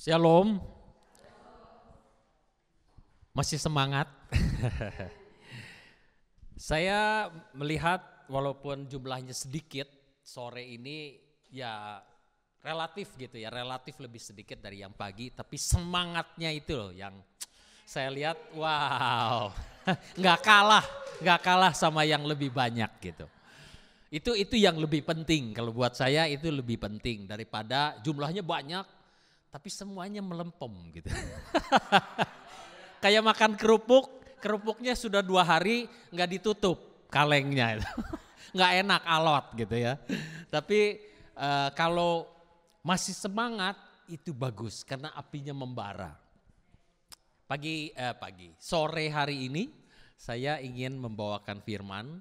Shalom, masih semangat? Saya melihat walaupun jumlahnya sedikit, sore ini ya relatif gitu ya, relatif lebih sedikit dari yang pagi, tapi semangatnya itu loh yang saya lihat, wow, nggak kalah sama yang lebih banyak gitu. Itu yang lebih penting, kalau buat saya itu lebih penting daripada jumlahnya banyak, tapi semuanya melempem gitu. Kayak makan kerupuknya sudah 2 hari nggak ditutup kalengnya itu. Nggak enak, alot gitu ya. Tapi kalau masih semangat itu bagus karena apinya membara. Sore hari ini saya ingin membawakan firman.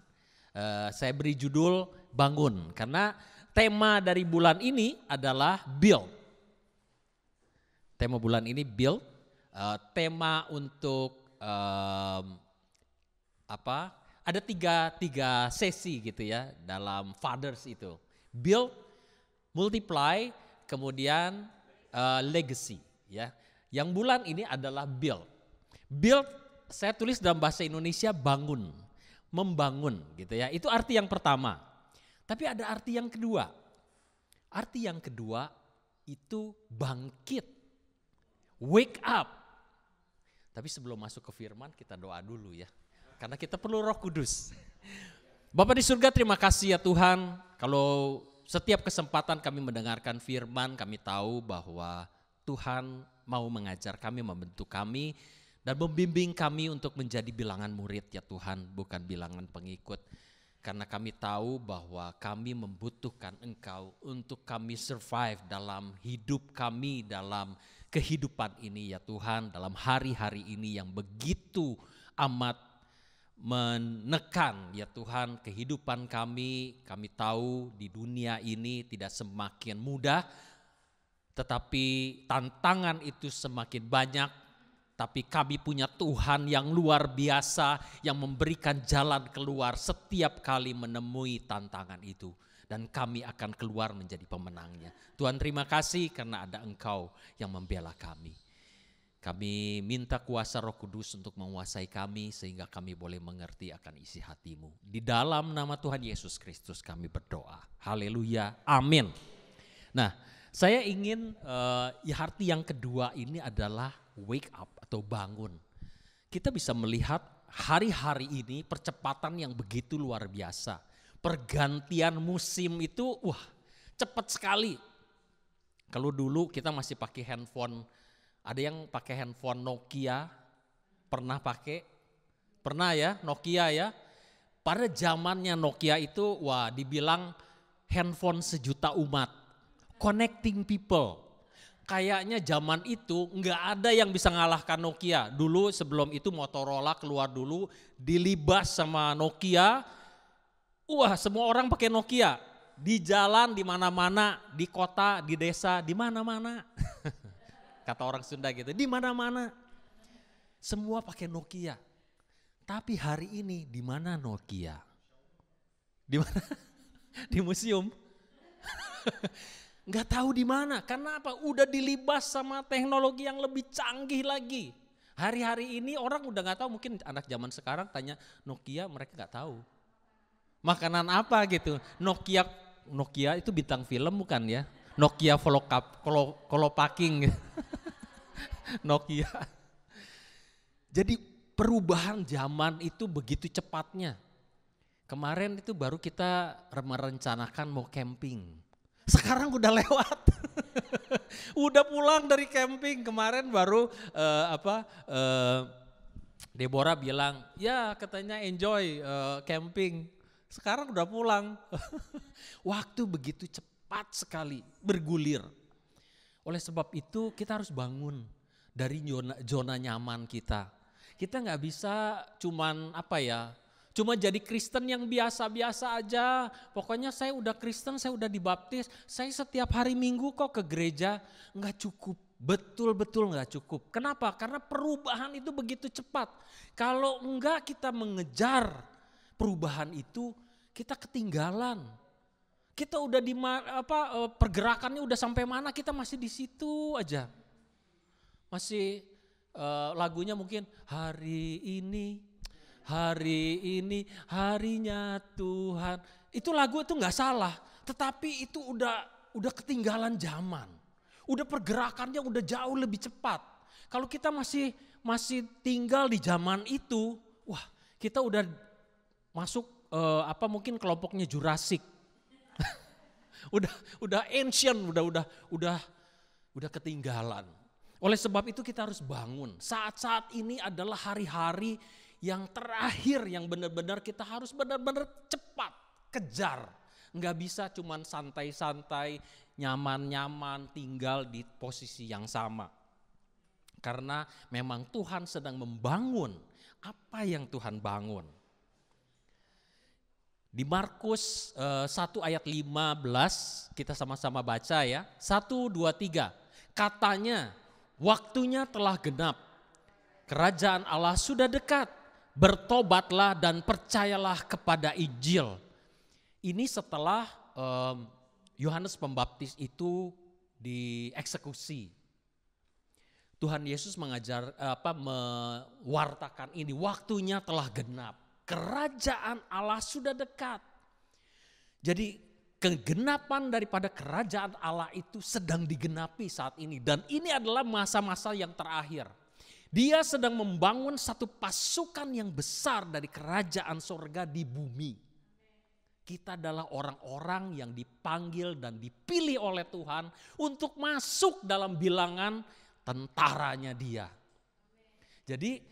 Saya beri judul bangun karena tema dari bulan ini adalah build. Tema bulan ini build. Tema untuk ada tiga sesi gitu ya dalam Fathers itu. Build, multiply, kemudian legacy ya. Yang bulan ini adalah build. Build saya tulis dalam bahasa Indonesia bangun, membangun gitu ya. Itu arti yang pertama. Tapi ada arti yang kedua. Arti yang kedua itu bangkit. Wake up. Tapi sebelum masuk ke firman kita doa dulu ya. Karena kita perlu Roh Kudus. Bapa di surga, terima kasih ya Tuhan. Kalau setiap kesempatan kami mendengarkan firman, kami tahu bahwa Tuhan mau mengajar kami, membentuk kami, dan membimbing kami untuk menjadi bilangan murid ya Tuhan, bukan bilangan pengikut. Karena kami tahu bahwa kami membutuhkan Engkau untuk kami survive dalam hidup kami, dalam kehidupan ini ya Tuhan, dalam hari-hari ini yang begitu amat menekan ya Tuhan kehidupan kami. Kami tahu di dunia ini tidak semakin mudah, tetapi tantangan itu semakin banyak. Tapi kami punya Tuhan yang luar biasa yang memberikan jalan keluar setiap kali menemui tantangan itu. Dan kami akan keluar menjadi pemenangnya. Tuhan terima kasih karena ada Engkau yang membela kami. Kami minta kuasa Roh Kudus untuk menguasai kami sehingga kami boleh mengerti akan isi hati-Mu. Di dalam nama Tuhan Yesus Kristus kami berdoa. Haleluya, amin. Nah, saya ingin arti yang kedua ini adalah wake up atau bangun. Kita bisa melihat hari-hari ini percepatan yang begitu luar biasa. Pergantian musim itu cepat sekali. Kalau dulu kita masih pakai handphone, ada yang pakai handphone Nokia, pernah pakai? Pernah ya Nokia ya. Pada zamannya Nokia itu dibilang handphone sejuta umat. Connecting people. Kayaknya zaman itu nggak ada yang bisa ngalahkan Nokia. Dulu sebelum itu Motorola keluar dulu, dilibas sama Nokia. Semua orang pakai Nokia. Di jalan, di mana-mana, di kota, di desa, di mana-mana. Kata orang Sunda gitu, di mana-mana. Semua pakai Nokia. Tapi hari ini di mana Nokia? Di mana? Di museum. Nggak tahu di mana. Karena apa? Udah dilibas sama teknologi yang lebih canggih lagi. Hari-hari ini orang udah nggak tahu, mungkin anak zaman sekarang tanya Nokia mereka nggak tahu. Makanan apa gitu? Nokia itu bintang film bukan ya? Nokia Kolopaking. Nokia. Jadi perubahan zaman itu begitu cepatnya. Kemarin itu baru kita merencanakan mau camping. Sekarang udah lewat. Udah pulang dari camping. Kemarin baru Deborah bilang, ya katanya enjoy camping. Sekarang udah pulang. Waktu begitu cepat sekali bergulir. Oleh sebab itu kita harus bangun dari zona nyaman kita. Kita nggak bisa cuma jadi Kristen yang biasa-biasa aja. Pokoknya saya udah Kristen, saya udah dibaptis, saya setiap hari Minggu kok ke gereja. Nggak cukup, betul-betul nggak cukup. Kenapa? Karena perubahan itu begitu cepat. Kalau enggak kita mengejar perubahan itu, kita ketinggalan. Kita udah pergerakannya udah sampai mana, kita masih di situ aja. Masih lagunya mungkin hari ini harinya Tuhan. Itu lagu itu nggak salah, tetapi itu udah ketinggalan zaman. Udah pergerakannya udah jauh lebih cepat. Kalau kita masih tinggal di zaman itu, wah kita udah masuk mungkin kelompoknya Jurassic. udah ancient, udah ketinggalan. Oleh sebab itu kita harus bangun. Saat-saat ini adalah hari-hari yang terakhir yang benar-benar kita harus benar-benar cepat kejar. Nggak bisa cuman santai-santai, nyaman-nyaman tinggal di posisi yang sama. Karena memang Tuhan sedang membangun apa yang Tuhan bangun. Di Markus 1 ayat 15 kita sama-sama baca ya. 1, 2, 3. Katanya waktunya telah genap. Kerajaan Allah sudah dekat. Bertobatlah dan percayalah kepada Injil. Ini setelah Yohanes Pembaptis itu dieksekusi. Tuhan Yesus mewartakan ini, waktunya telah genap. Kerajaan Allah sudah dekat. Jadi kegenapan daripada kerajaan Allah itu sedang digenapi saat ini. Dan ini adalah masa-masa yang terakhir. Dia sedang membangun satu pasukan yang besar dari kerajaan sorga di bumi. Kita adalah orang-orang yang dipanggil dan dipilih oleh Tuhan untuk masuk dalam bilangan tentaranya Dia. Jadi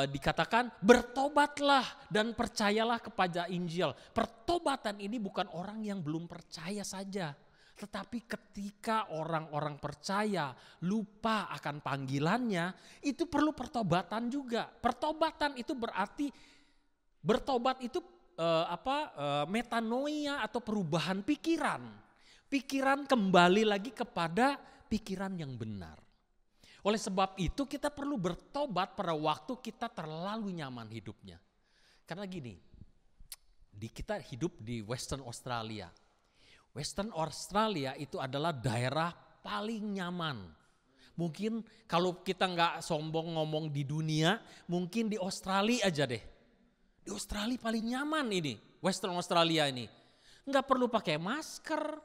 dikatakan bertobatlah dan percayalah kepada Injil. Pertobatan ini bukan orang yang belum percaya saja. Tetapi ketika orang-orang percaya lupa akan panggilannya, itu perlu pertobatan juga. Pertobatan itu berarti bertobat itu metanoia atau perubahan pikiran. Pikiran kembali lagi kepada pikiran yang benar. Oleh sebab itu kita perlu bertobat pada waktu kita terlalu nyaman hidupnya. Karena gini, kita hidup di Western Australia. Western Australia itu adalah daerah paling nyaman. Mungkin kalau kita nggak sombong ngomong di dunia, mungkin di Australia aja deh. Di Australia paling nyaman ini, Western Australia ini. Nggak perlu pakai masker,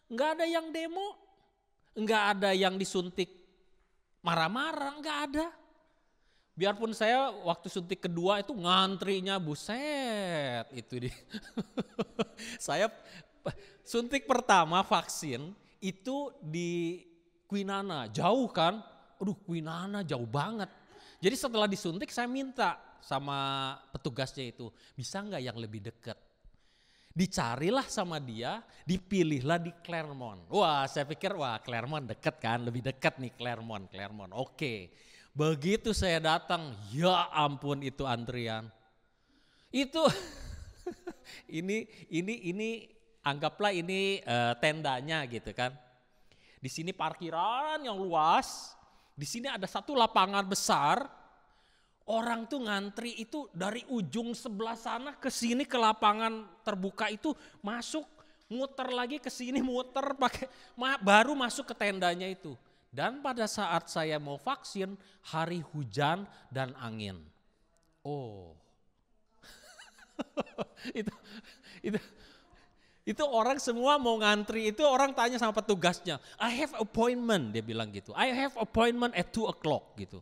nggak ada yang demo, nggak ada yang disuntik marah-marah, nggak ada. Biarpun saya waktu suntik kedua itu ngantrinya buset itu di. Saya suntik pertama vaksin itu di Kwinana, jauh kan? Aduh Kwinana jauh banget. Jadi setelah disuntik saya minta sama petugasnya itu, bisa nggak yang lebih dekat? Dicarilah sama dia, dipilihlah di Claremont. Wah saya pikir Claremont dekat kan, lebih dekat nih Claremont. Oke. Begitu saya datang, ya ampun itu antrian. Itu ini anggaplah ini tendanya gitu kan. Di sini parkiran yang luas, di sini ada satu lapangan besar. Orang tuh ngantri itu dari ujung sebelah sana ke sini ke lapangan terbuka itu masuk, muter lagi ke sini, muter baru masuk ke tendanya itu. Dan pada saat saya mau vaksin, hari hujan dan angin. Oh. Itu orang semua mau ngantri, itu orang tanya sama petugasnya, I have appointment, dia bilang gitu. I have appointment at 2 o'clock gitu.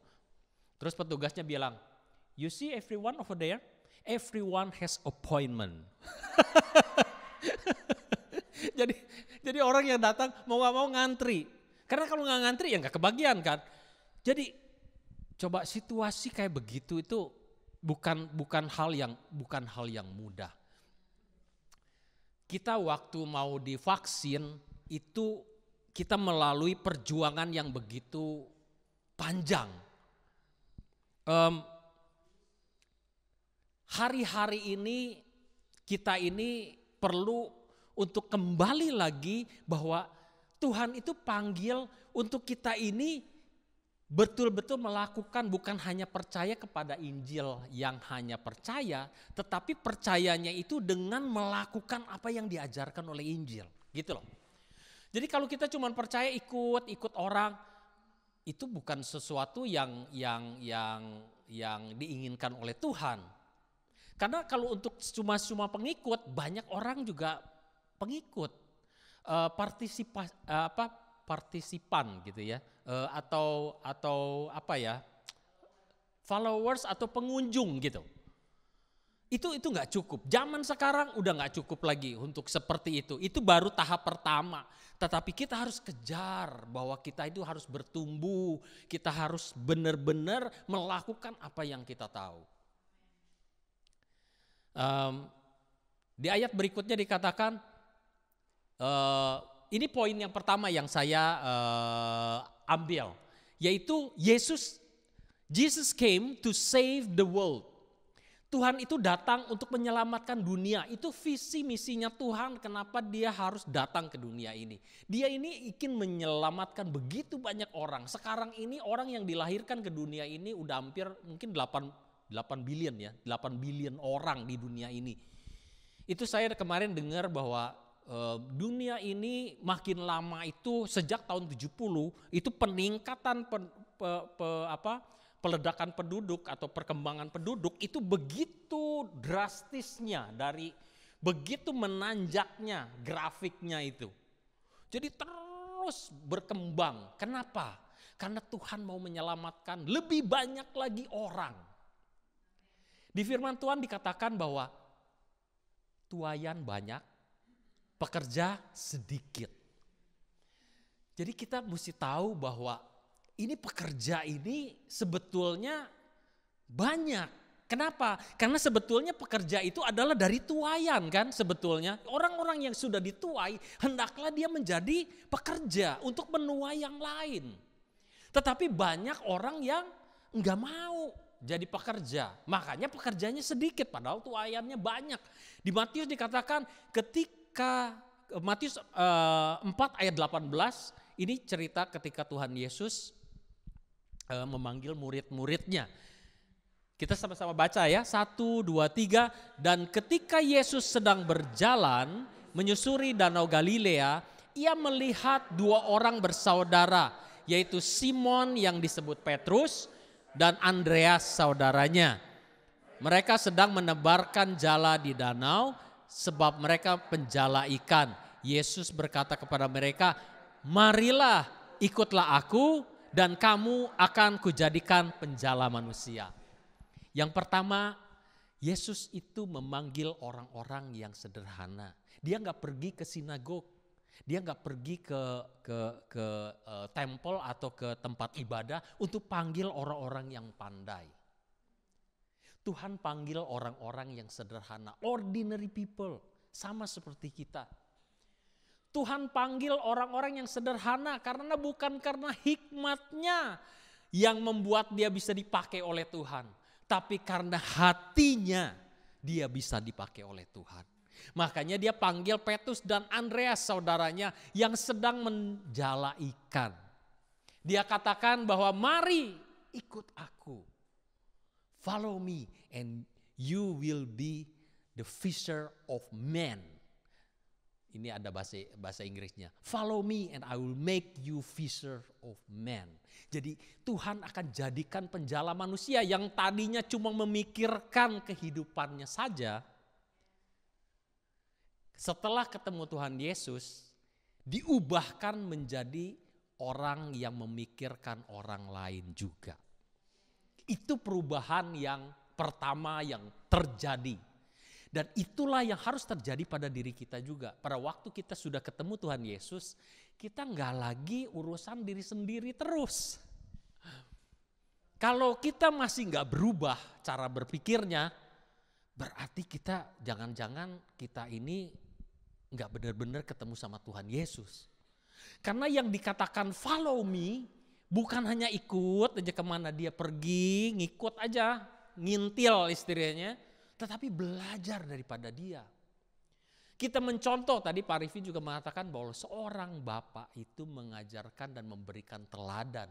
Terus petugasnya bilang, you see everyone over there? Everyone has appointment. jadi orang yang datang mau gak mau ngantri. Karena kalau gak ngantri ya gak kebagian kan. Jadi coba situasi kayak begitu itu bukan hal yang mudah. Kita waktu mau divaksin itu kita melalui perjuangan yang begitu panjang. Hari-hari ini kita ini perlu untuk kembali lagi bahwa Tuhan itu panggil untuk kita ini betul-betul melakukan, bukan hanya percaya kepada Injil yang hanya percaya, tetapi percayanya itu dengan melakukan apa yang diajarkan oleh Injil, gitu loh. Jadi kalau kita cuma percaya ikut orang, itu bukan sesuatu yang diinginkan oleh Tuhan. Karena kalau untuk cuma pengikut, banyak orang juga pengikut, partisipan gitu ya, atau apa ya, followers atau pengunjung gitu. Itu nggak cukup. Zaman sekarang udah nggak cukup lagi untuk seperti itu. Itu baru tahap pertama. Tetapi kita harus kejar bahwa kita itu harus bertumbuh. Kita harus benar-benar melakukan apa yang kita tahu. Di ayat berikutnya dikatakan, ini poin yang pertama yang saya ambil, yaitu Jesus came to save the world. Tuhan itu datang untuk menyelamatkan dunia. Itu visi misinya Tuhan, kenapa dia harus datang ke dunia ini. Dia ini ingin menyelamatkan begitu banyak orang. Sekarang ini orang yang dilahirkan ke dunia ini udah hampir mungkin 8 billion ya, 8 billion orang di dunia ini. Itu saya kemarin dengar bahwa dunia ini makin lama itu sejak tahun 70 itu peningkatan peledakan penduduk atau perkembangan penduduk itu begitu drastisnya, dari begitu menanjaknya grafiknya itu. Jadi terus berkembang. Kenapa? Karena Tuhan mau menyelamatkan lebih banyak lagi orang. Di firman Tuhan dikatakan bahwa tuaian banyak, pekerja sedikit. Jadi kita mesti tahu bahwa ini pekerja ini sebetulnya banyak. Kenapa? Karena sebetulnya pekerja itu adalah dari tuaian kan sebetulnya. Orang-orang yang sudah dituai hendaklah dia menjadi pekerja untuk menuai yang lain. Tetapi banyak orang yang enggak mau jadi pekerja. Makanya pekerjanya sedikit padahal tuaiannya banyak. Di Matius dikatakan ketika Matius 4 ayat 18 ini cerita ketika Tuhan Yesus memanggil murid-muridnya. Kita sama-sama baca ya, 1, 2, 3. Dan ketika Yesus sedang berjalan menyusuri Danau Galilea, ia melihat 2 orang bersaudara, yaitu Simon yang disebut Petrus dan Andreas saudaranya. Mereka sedang menebarkan jala di danau sebab mereka penjala ikan. Yesus berkata kepada mereka, "Marilah, ikutlah aku, dan kamu akan kujadikan penjala manusia." Yang pertama, Yesus itu memanggil orang-orang yang sederhana. Dia nggak pergi ke sinagog, dia nggak pergi ke tempel atau ke tempat ibadah untuk panggil orang-orang yang pandai. Tuhan panggil orang-orang yang sederhana, ordinary people, sama seperti kita. Tuhan panggil orang-orang yang sederhana karena bukan karena hikmatnya yang membuat dia bisa dipakai oleh Tuhan. Tapi karena hatinya dia bisa dipakai oleh Tuhan. Makanya dia panggil Petrus dan Andreas saudaranya yang sedang menjala ikan. Dia katakan bahwa mari ikut aku. Follow me and you will be the fisher of men. Ini ada bahasa Inggrisnya. Follow me and I will make you fisher of men. Jadi Tuhan akan jadikan penjala manusia yang tadinya cuma memikirkan kehidupannya saja. Setelah ketemu Tuhan Yesus, diubahkan menjadi orang yang memikirkan orang lain juga. Itu perubahan yang pertama yang terjadi. Dan itulah yang harus terjadi pada diri kita juga. Pada waktu kita sudah ketemu Tuhan Yesus, kita nggak lagi urusan diri sendiri terus. Kalau kita masih nggak berubah cara berpikirnya, berarti kita jangan-jangan kita ini nggak benar-benar ketemu sama Tuhan Yesus. Karena yang dikatakan follow me bukan hanya ikut aja kemana dia pergi, ngikut aja, ngintil istilahnya. Tetapi belajar daripada dia. Kita mencontoh, tadi Pak Rifi juga mengatakan bahwa seorang bapak itu mengajarkan dan memberikan teladan.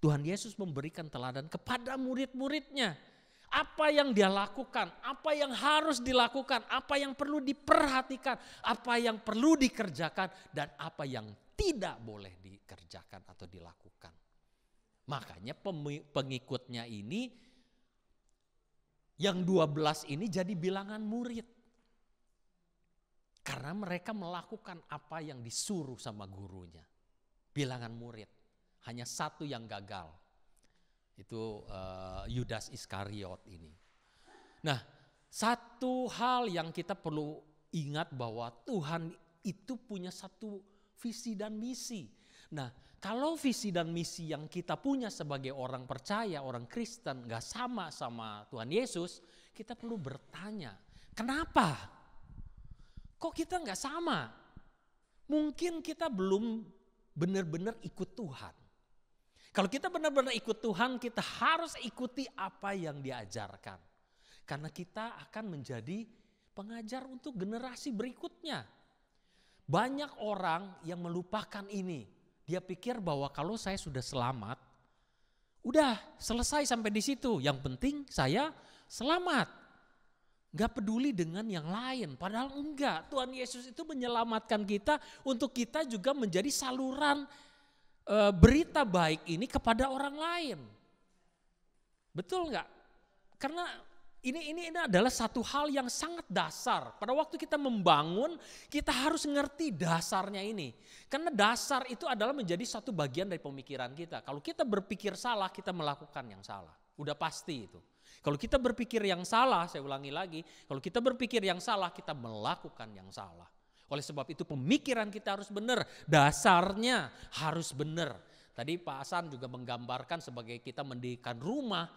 Tuhan Yesus memberikan teladan kepada murid-muridnya. Apa yang dia lakukan, apa yang harus dilakukan, apa yang perlu diperhatikan, apa yang perlu dikerjakan, dan apa yang tidak boleh dikerjakan atau dilakukan. Makanya pengikutnya ini, yang 12 ini jadi bilangan murid. Karena mereka melakukan apa yang disuruh sama gurunya. Bilangan murid. Hanya satu yang gagal. Itu Yudas Iskariot ini. Nah, satu hal yang kita perlu ingat bahwa Tuhan itu punya satu visi dan misi. Nah, kalau visi dan misi yang kita punya sebagai orang percaya, orang Kristen gak sama Tuhan Yesus, kita perlu bertanya, kenapa? Kok kita gak sama? Mungkin kita belum benar-benar ikut Tuhan. Kalau kita benar-benar ikut Tuhan, kita harus ikuti apa yang diajarkan. Karena kita akan menjadi pengajar untuk generasi berikutnya. Banyak orang yang melupakan ini. Dia pikir bahwa kalau saya sudah selamat, udah selesai sampai di situ. Yang penting saya selamat. Gak peduli dengan yang lain. Padahal enggak. Tuhan Yesus itu menyelamatkan kita untuk kita juga menjadi saluran berita baik ini kepada orang lain. Betul enggak? Karena ini adalah satu hal yang sangat dasar. Pada waktu kita membangun, kita harus ngerti dasarnya ini. Karena dasar itu adalah menjadi satu bagian dari pemikiran kita. Kalau kita berpikir salah, kita melakukan yang salah. Udah pasti itu. Kalau kita berpikir yang salah, saya ulangi lagi. Kalau kita berpikir yang salah, kita melakukan yang salah. Oleh sebab itu pemikiran kita harus benar. Dasarnya harus benar. Tadi Pak Hasan juga menggambarkan sebagai kita mendirikan rumah.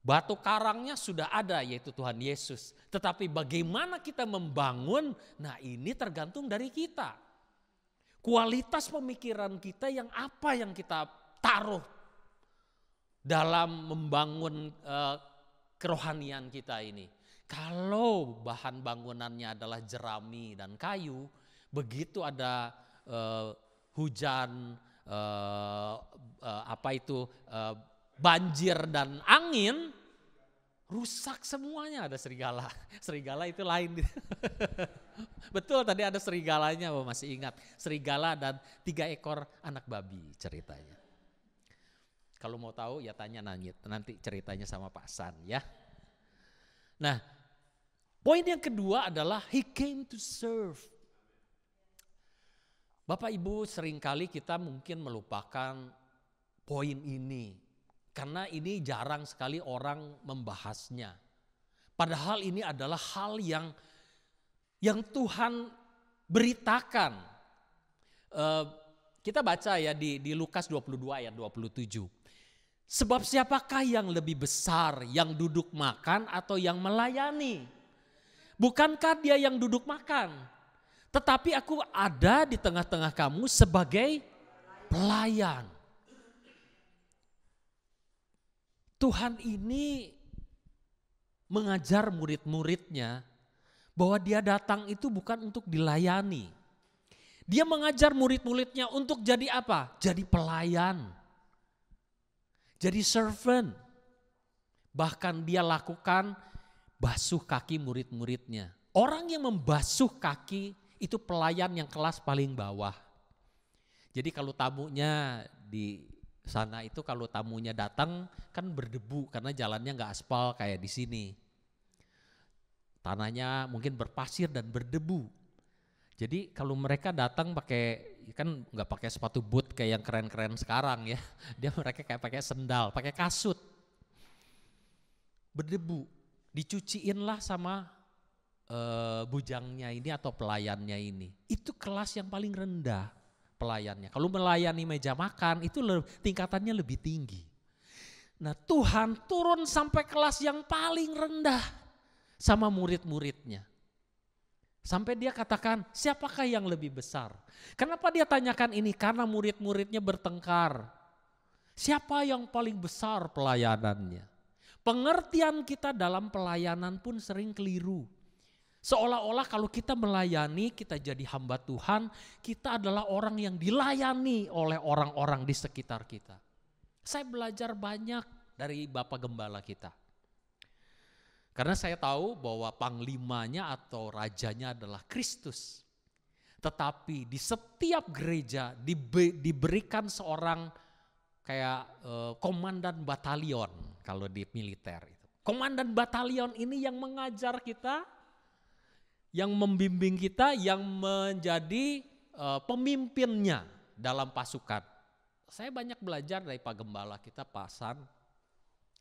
Batu karangnya sudah ada, yaitu Tuhan Yesus. Tetapi bagaimana kita membangun, nah ini tergantung dari kita. Kualitas pemikiran kita yang apa yang kita taruh dalam membangun kerohanian kita ini. Kalau bahan bangunannya adalah jerami dan kayu, begitu ada hujan, banjir dan angin, rusak semuanya. Ada serigala. Serigala itu lain. Betul, tadi ada serigalanya, masih ingat. Serigala dan 3 ekor anak babi ceritanya. Kalau mau tahu ya tanya nanti ceritanya sama Pak San ya. Nah, poin yang kedua adalah he came to serve. Bapak Ibu, seringkali kita mungkin melupakan poin ini. Karena ini jarang sekali orang membahasnya. Padahal ini adalah hal yang Tuhan beritakan. Kita baca ya di Lukas 22 ayat 27. Sebab siapakah yang lebih besar, yang duduk makan atau yang melayani? Bukankah dia yang duduk makan? Tetapi aku ada di tengah-tengah kamu sebagai pelayan. Tuhan ini mengajar murid-muridnya bahwa dia datang itu bukan untuk dilayani. Dia mengajar murid-muridnya untuk jadi apa? Jadi pelayan. Jadi servant. Bahkan dia lakukan basuh kaki murid-muridnya. Orang yang membasuh kaki itu pelayan yang kelas paling bawah. Jadi kalau tamunya di sana itu kalau tamunya datang kan berdebu karena jalannya nggak aspal kayak di sini. Tanahnya mungkin berpasir dan berdebu. Jadi kalau mereka datang kan nggak pakai sepatu boot kayak yang keren-keren sekarang ya. Mereka kayak pakai sendal, pakai kasut. Berdebu, dicuciinlah sama bujangnya ini atau pelayannya ini. Itu kelas yang paling rendah. Pelayannya. Kalau melayani meja makan itu tingkatannya lebih tinggi. Nah, Tuhan turun sampai kelas yang paling rendah sama murid-muridnya. Sampai dia katakan, siapakah yang lebih besar? Kenapa dia tanyakan ini? Karena murid-muridnya bertengkar. Siapa yang paling besar pelayanannya? Pengertian kita dalam pelayanan pun sering keliru. Seolah-olah kalau kita melayani, kita jadi hamba Tuhan, kita adalah orang yang dilayani oleh orang-orang di sekitar kita. Saya belajar banyak dari Bapak Gembala kita. Karena saya tahu bahwa panglimanya atau rajanya adalah Kristus. Tetapi di setiap gereja diberikan seorang komandan batalion kalau di militer itu. Komandan batalion ini yang mengajar kita, yang membimbing kita, yang menjadi pemimpinnya dalam pasukan. Saya banyak belajar dari Pak Gembala kita, Pak San.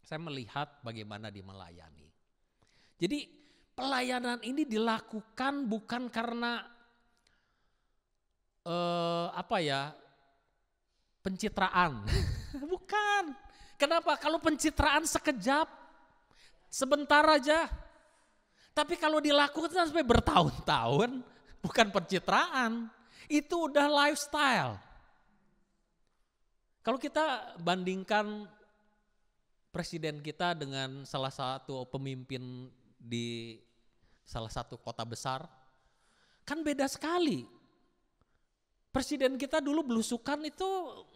Saya melihat bagaimana dia melayani. Jadi pelayanan ini dilakukan bukan karena pencitraan. Bukan. Kenapa? Kalau pencitraan sekejap, sebentar aja. Tapi kalau dilakukan sampai bertahun-tahun, bukan pencitraan. Itu udah lifestyle. Kalau kita bandingkan presiden kita dengan salah satu pemimpin di salah satu kota besar, kan beda sekali. Presiden kita dulu belusukan itu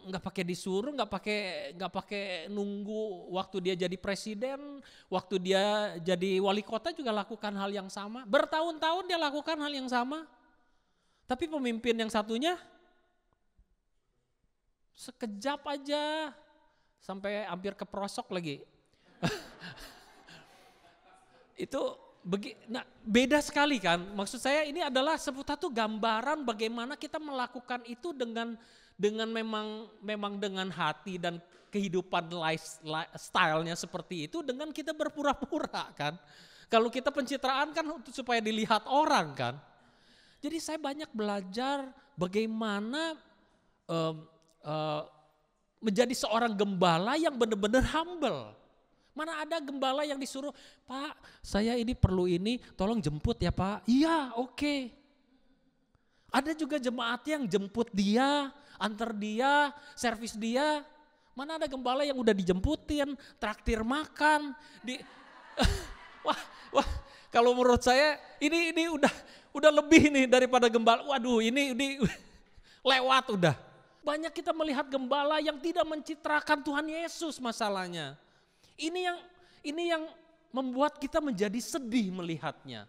nggak pakai disuruh, nggak pakai nunggu waktu dia jadi presiden, waktu dia jadi wali kota juga lakukan hal yang sama. Bertahun-tahun dia lakukan hal yang sama. Tapi pemimpin yang satunya sekejap aja sampai hampir keprosok lagi. Nah, beda sekali kan. Maksud saya ini adalah satu gambaran bagaimana kita melakukan itu dengan memang dengan hati dan kehidupan lifestyle-nya seperti itu, dengan kita berpura-pura kan. Kalau kita pencitraan kan supaya dilihat orang kan. Jadi saya banyak belajar bagaimana menjadi seorang gembala yang benar-benar humble. Mana ada gembala yang disuruh, Pak saya ini perlu ini, tolong jemput ya Pak. Iya oke. Ada juga jemaat yang jemput dia, antar dia, servis dia. Mana ada gembala yang udah dijemputin, traktir makan. Wah, kalau menurut saya ini udah lebih nih daripada gembala. Waduh ini lewat udah. Banyak kita melihat gembala yang tidak mencitrakan Tuhan Yesus masalahnya. Ini yang membuat kita menjadi sedih melihatnya.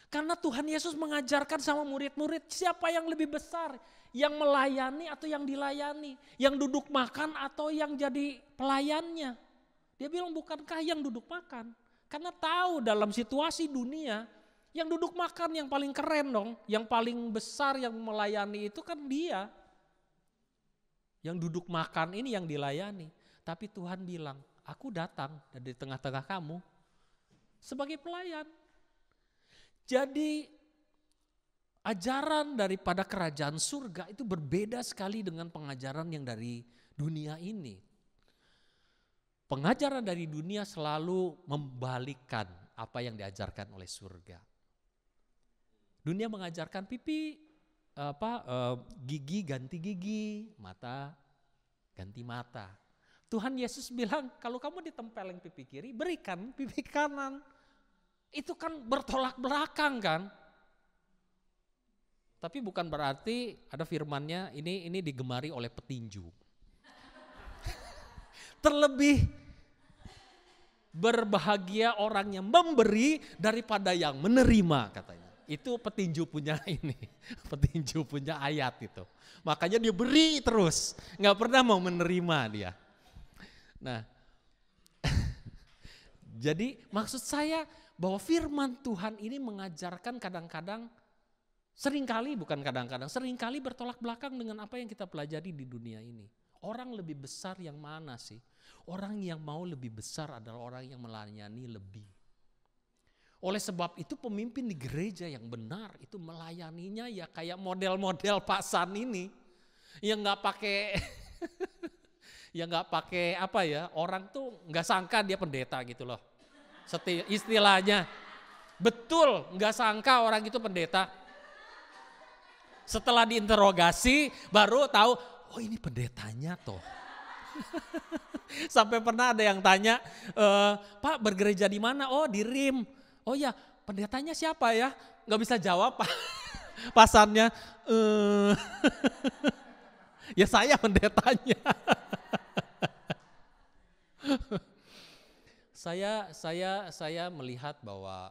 Karena Tuhan Yesus mengajarkan sama murid-murid siapa yang lebih besar, yang melayani atau yang dilayani, yang duduk makan atau yang jadi pelayannya. Dia bilang bukankah yang duduk makan? Karena tahu dalam situasi dunia yang duduk makan yang paling keren dong, yang paling besar yang melayani itu kan dia. Yang duduk makan ini yang dilayani. Tapi Tuhan bilang, aku datang dari tengah-tengah kamu sebagai pelayan. Jadi ajaran daripada kerajaan surga itu berbeda sekali dengan pengajaran yang dari dunia ini. Pengajaran dari dunia selalu membalikkan apa yang diajarkan oleh surga. Dunia mengajarkan gigi ganti gigi, mata ganti mata. Tuhan Yesus bilang kalau kamu ditempeleng pipi kiri, berikan pipi kanan. Itu kan bertolak belakang kan. Tapi bukan berarti ada firmannya ini digemari oleh petinju. Terlebih berbahagia orang yang memberi daripada yang menerima katanya. Itu petinju punya petinju punya ayat itu. Makanya dia beri terus, nggak pernah mau menerima dia. Nah, jadi maksud saya bahwa firman Tuhan ini mengajarkan seringkali bertolak belakang dengan apa yang kita pelajari di dunia ini. Orang lebih besar yang mana sih? Orang yang mau lebih besar adalah orang yang melayani lebih. Oleh sebab itu pemimpin di gereja yang benar itu melayaninya ya kayak model-model Pak San ini. Yang gak pakai orang tuh gak sangka dia pendeta gitu loh. Istilahnya. Betul gak sangka orang itu pendeta. Setelah diinterogasi baru tahu, oh ini pendetanya toh. Sampai pernah ada yang tanya, Pak bergereja di mana? Oh di RIM. Oh ya pendetanya siapa ya? Gak bisa jawab Pak. Pasannya, ya saya pendetanya. Saya melihat bahwa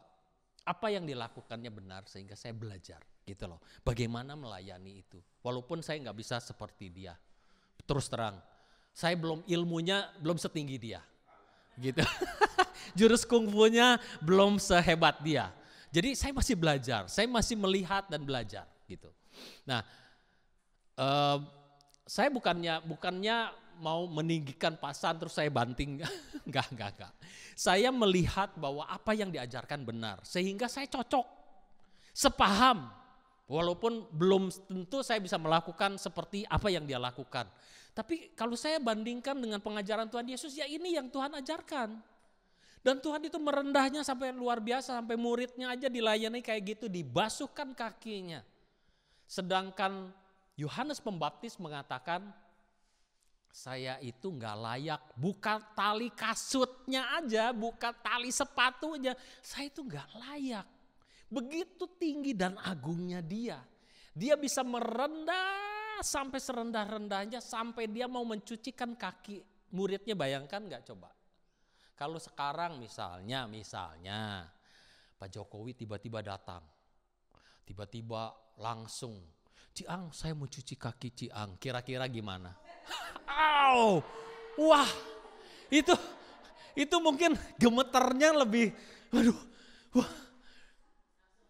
apa yang dilakukannya benar sehingga saya belajar gitu loh. Bagaimana melayani itu. Walaupun saya nggak bisa seperti dia. Terus terang, Saya ilmunya belum setinggi dia. Gitu. Jurus kungfunya belum sehebat dia. Jadi saya masih belajar, saya masih melihat dan belajar gitu. Nah, saya bukannya mau meninggikan pasan terus saya banting. Enggak. Saya melihat bahwa apa yang diajarkan benar sehingga saya cocok, sepaham. Walaupun belum tentu saya bisa melakukan seperti apa yang dia lakukan. Tapi kalau saya bandingkan dengan pengajaran Tuhan Yesus, ya ini yang Tuhan ajarkan. Dan Tuhan itu merendahnya sampai luar biasa, sampai muridnya aja dilayani kayak gitu, dibasuhkan kakinya. Sedangkan Yohanes Pembaptis mengatakan, saya itu gak layak, buka tali kasutnya aja, buka tali sepatunya, saya itu gak layak. Begitu tinggi dan agungnya dia. Dia bisa merendah sampai serendah-rendahnya, sampai dia mau mencucikan kaki muridnya, bayangkan gak coba. Kalau sekarang misalnya Pak Jokowi tiba-tiba datang, tiba-tiba langsung, Ciang saya mau cuci kaki Ciang, kira-kira gimana? Wah itu mungkin gemeternya lebih, wah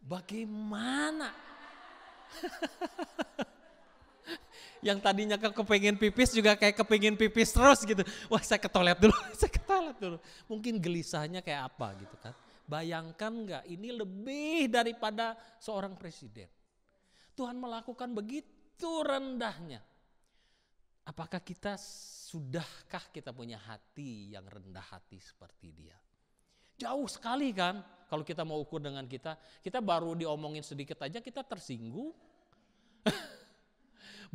bagaimana? Yang tadinya kepengen pipis juga kayak kepengen pipis terus gitu. Wah saya ke toilet dulu. Mungkin gelisahnya kayak apa gitu kan. Bayangkan gak, ini lebih daripada seorang presiden. Tuhan melakukan begitu rendahnya. Apakah sudahkah kita punya hati yang rendah hati seperti dia? Jauh sekali kan, kalau kita mau ukur dengan kita baru diomongin sedikit aja kita tersinggung.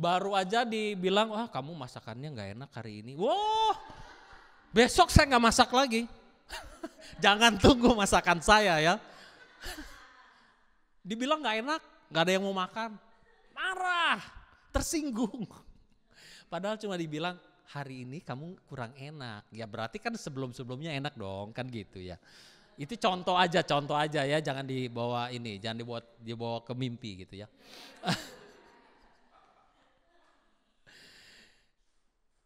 Baru aja dibilang, wah kamu masakannya gak enak hari ini. Wah, besok saya gak masak lagi. Jangan tunggu masakan saya ya. Dibilang gak enak, gak ada yang mau makan. Marah, tersinggung. Padahal cuma dibilang, hari ini kamu kurang enak. Ya berarti kan sebelum-sebelumnya enak dong, kan gitu ya. Itu contoh aja ya, jangan dibawa dibawa ke mimpi gitu ya.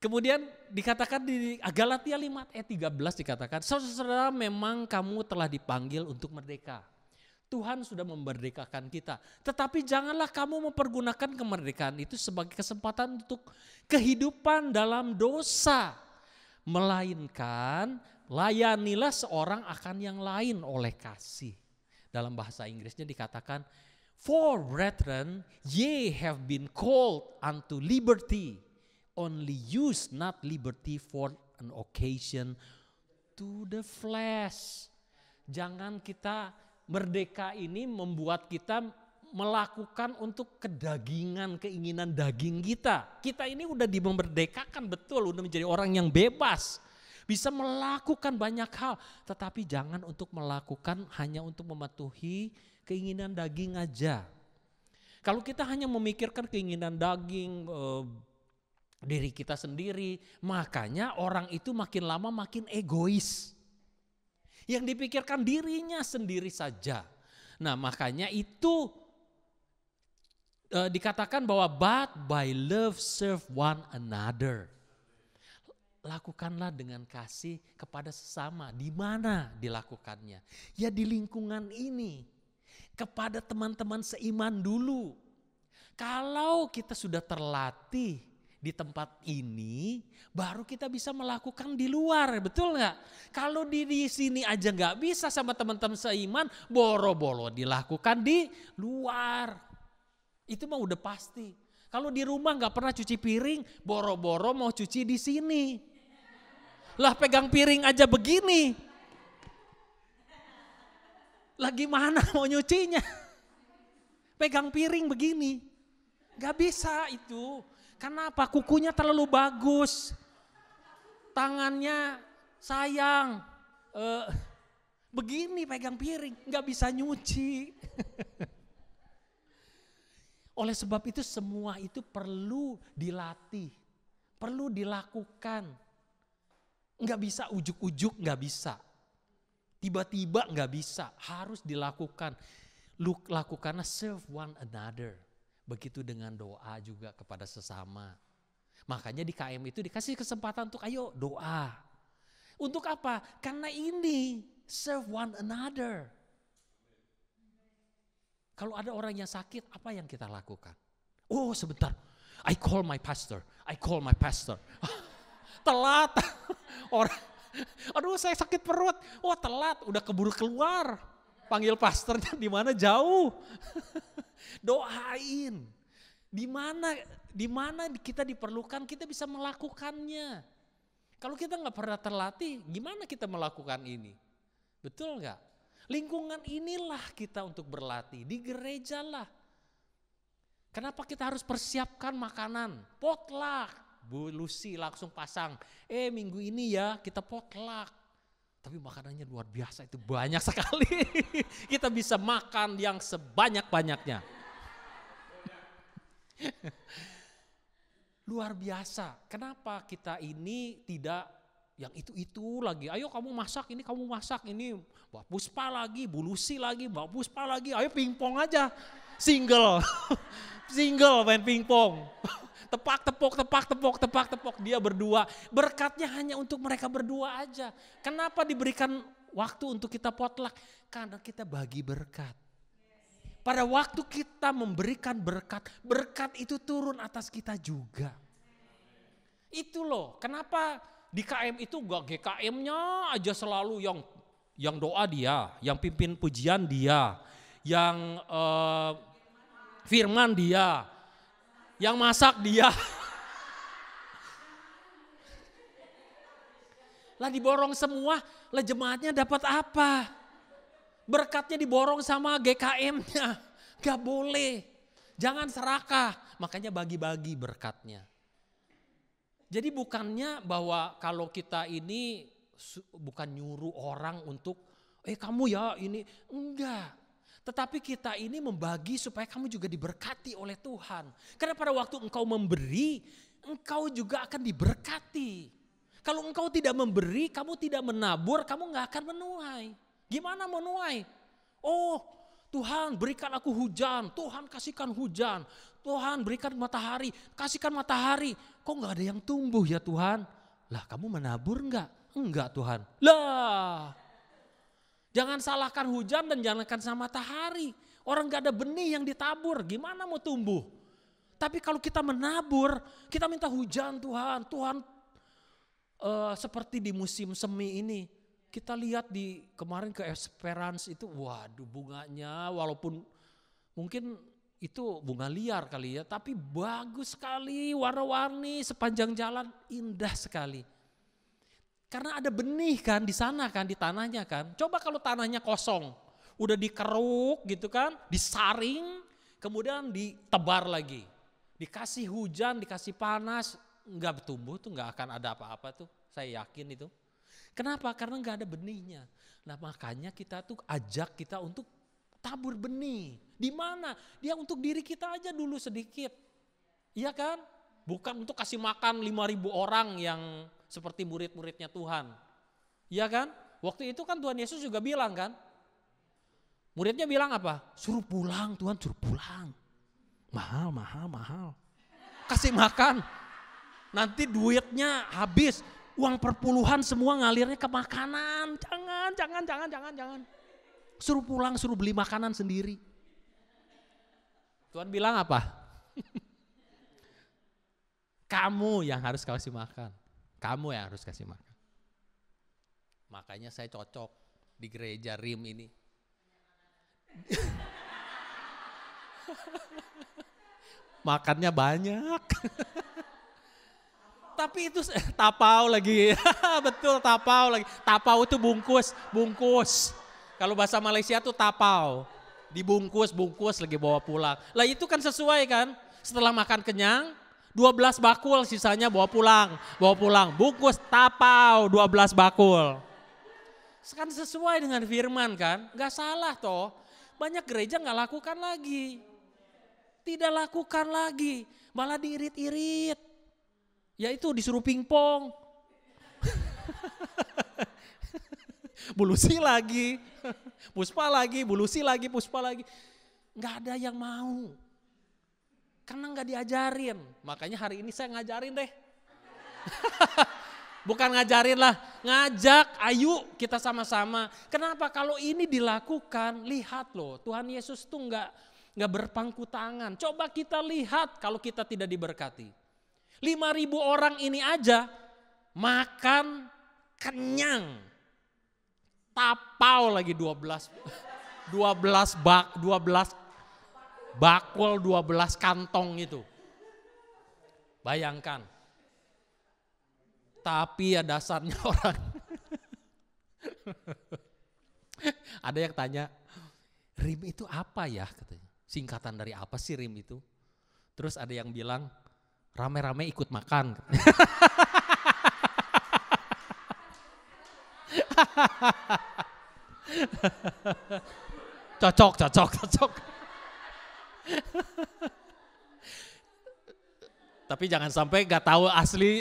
Kemudian dikatakan di Galatia 5 ayat 13 dikatakan, saudara memang kamu telah dipanggil untuk merdeka. Tuhan sudah memerdekakan kita. Tetapi janganlah kamu mempergunakan kemerdekaan itu sebagai kesempatan untuk kehidupan dalam dosa. Melainkan layanilah seorang akan yang lain oleh kasih. Dalam bahasa Inggrisnya dikatakan, for brethren, ye have been called unto liberty. Only use not liberty for an occasion to the flesh. Jangan kita merdeka ini membuat kita melakukan untuk kedagingan, keinginan daging kita. Kita ini udah dimerdekakan betul, udah menjadi orang yang bebas. Bisa melakukan banyak hal, tetapi jangan untuk melakukan hanya untuk mematuhi keinginan daging aja. Kalau kita hanya memikirkan keinginan daging, diri kita sendiri, makanya orang itu makin lama makin egois. Yang dipikirkan dirinya sendiri saja. Nah makanya itu dikatakan bahwa but by love serve one another. Lakukanlah dengan kasih kepada sesama. Di mana dilakukannya? Ya di lingkungan ini. Kepada teman-teman seiman dulu. Kalau kita sudah terlatih di tempat ini, baru kita bisa melakukan di luar, betul nggak? Kalau di sini aja nggak bisa sama teman-teman seiman, boro-boro dilakukan di luar. Itu mah udah pasti. Kalau di rumah nggak pernah cuci piring, boro-boro mau cuci di sini. Lah pegang piring aja begini. Lah gimana mau nyucinya? Pegang piring begini. Nggak bisa itu. Kenapa? Kukunya terlalu bagus, tangannya sayang, begini pegang piring, nggak bisa nyuci. Oleh sebab itu semua itu perlu dilatih, perlu dilakukan. Nggak bisa ujuk-ujuk, nggak bisa. Tiba-tiba nggak bisa, harus dilakukan. Lakukanlah serve one another. Begitu dengan doa juga kepada sesama. Makanya di KM itu dikasih kesempatan untuk ayo doa. Untuk apa? Karena ini serve one another. Kalau ada orang yang sakit, apa yang kita lakukan? Oh sebentar, I call my pastor. Telat. Orang, aduh saya sakit perut. Oh telat, udah keburu keluar. Panggil pastornya di mana jauh. Doain. Di mana kita diperlukan, kita bisa melakukannya. Kalau kita nggak pernah terlatih, gimana kita melakukan ini? Betul nggak? Lingkungan inilah kita untuk berlatih, di gereja lah. Kenapa kita harus persiapkan makanan? Potluck. Bu Lucy langsung pasang, minggu ini ya kita potluck. Tapi makanannya luar biasa, itu banyak sekali. Kita bisa makan yang sebanyak-banyaknya. Luar biasa. Kenapa kita ini tidak yang itu lagi? Ayo kamu masak ini, Mbak Puspa lagi, Bu Lucy lagi, Mbak Puspa lagi. Ayo pingpong aja, single main pingpong. Tepak-tepok dia berdua. Berkatnya hanya untuk mereka berdua aja. Kenapa diberikan waktu untuk kita potluck? Karena kita bagi berkat. Pada waktu kita memberikan berkat, berkat itu turun atas kita juga. Itu loh, kenapa di KM itu gak GKM-nya aja selalu yang doa dia, yang pimpin pujian dia, yang firman dia, yang masak dia. Lah diborong semua, lah jemaatnya dapat apa? Berkatnya diborong sama GKM-nya. Gak boleh. Jangan serakah. Makanya bagi-bagi berkatnya. Jadi bukannya bahwa kalau kita ini bukan nyuruh orang untuk kamu ya ini. Enggak. Tetapi kita ini membagi supaya kamu juga diberkati oleh Tuhan. Karena pada waktu engkau memberi, engkau juga akan diberkati. Kalau engkau tidak memberi, kamu tidak menabur, kamu gak akan menuai. Gimana menuai? Oh Tuhan berikan aku hujan, Tuhan kasihkan hujan, Tuhan berikan matahari, kasihkan matahari. Kok gak ada yang tumbuh ya Tuhan? Lah kamu menabur enggak? Enggak Tuhan. Lah jangan salahkan hujan dan jangankan sama matahari. Orang gak ada benih yang ditabur, gimana mau tumbuh? Tapi kalau kita menabur, kita minta hujan Tuhan. Tuhan seperti di musim semi ini. Kita lihat di kemarin ke Esperance itu, waduh bunganya walaupun mungkin itu bunga liar kali ya, tapi bagus sekali, warna-warni sepanjang jalan, indah sekali. Karena ada benih kan di sana kan, di tanahnya kan. Coba kalau tanahnya kosong, udah dikeruk gitu kan, disaring, kemudian ditebar lagi. Dikasih hujan, dikasih panas, enggak tumbuh tuh, enggak akan ada apa-apa tuh, saya yakin itu. Kenapa? Karena nggak ada benihnya. Nah makanya kita tuh ajak kita untuk tabur benih. Di mana? Dia untuk diri kita aja dulu sedikit. Iya kan? Bukan untuk kasih makan 5.000 orang yang seperti murid-muridnya Tuhan. Iya kan? Waktu itu kan Tuhan Yesus juga bilang kan. Muridnya bilang apa? Suruh pulang Tuhan, suruh pulang. Mahal. Kasih makan. Nanti duitnya habis. Uang perpuluhan semua ngalirnya ke makanan. Jangan. Suruh pulang, suruh beli makanan sendiri. Tuhan bilang apa? Kamu yang harus kasih makan. Kamu yang harus kasih makan. Makanya saya cocok di gereja RIM ini. Makannya banyak. Tapi itu tapau lagi, betul tapau lagi. Tapau itu bungkus. Kalau bahasa Malaysia tuh tapau, dibungkus lagi bawa pulang. Lah itu kan sesuai kan, setelah makan kenyang, 12 bakul sisanya bawa pulang. Bungkus tapau 12 bakul. Kan sesuai dengan firman kan, gak salah toh. Banyak gereja gak lakukan lagi. Tidak lakukan lagi, malah diirit-irit. Ya itu disuruh pingpong. Bu Lucy lagi, Puspa lagi, Bu Lucy lagi, Puspa lagi. Gak ada yang mau. Karena nggak diajarin. Makanya hari ini saya ngajarin deh. Bukan ngajarin lah, ngajak, ayo kita sama-sama. Kenapa? Kalau ini dilakukan, lihat loh, Tuhan Yesus tuh nggak berpangku tangan. Coba kita lihat kalau kita tidak diberkati. 5.000 orang ini aja makan kenyang. Tapau lagi 12 bakul, 12 kantong itu. Bayangkan. Tapi ya dasarnya orang. Ada yang tanya, RIM itu apa ya? Katanya. Singkatan dari apa sih RIM itu? Terus ada yang bilang, rame-rame ikut makan. Cocok. Tapi jangan sampai gak tahu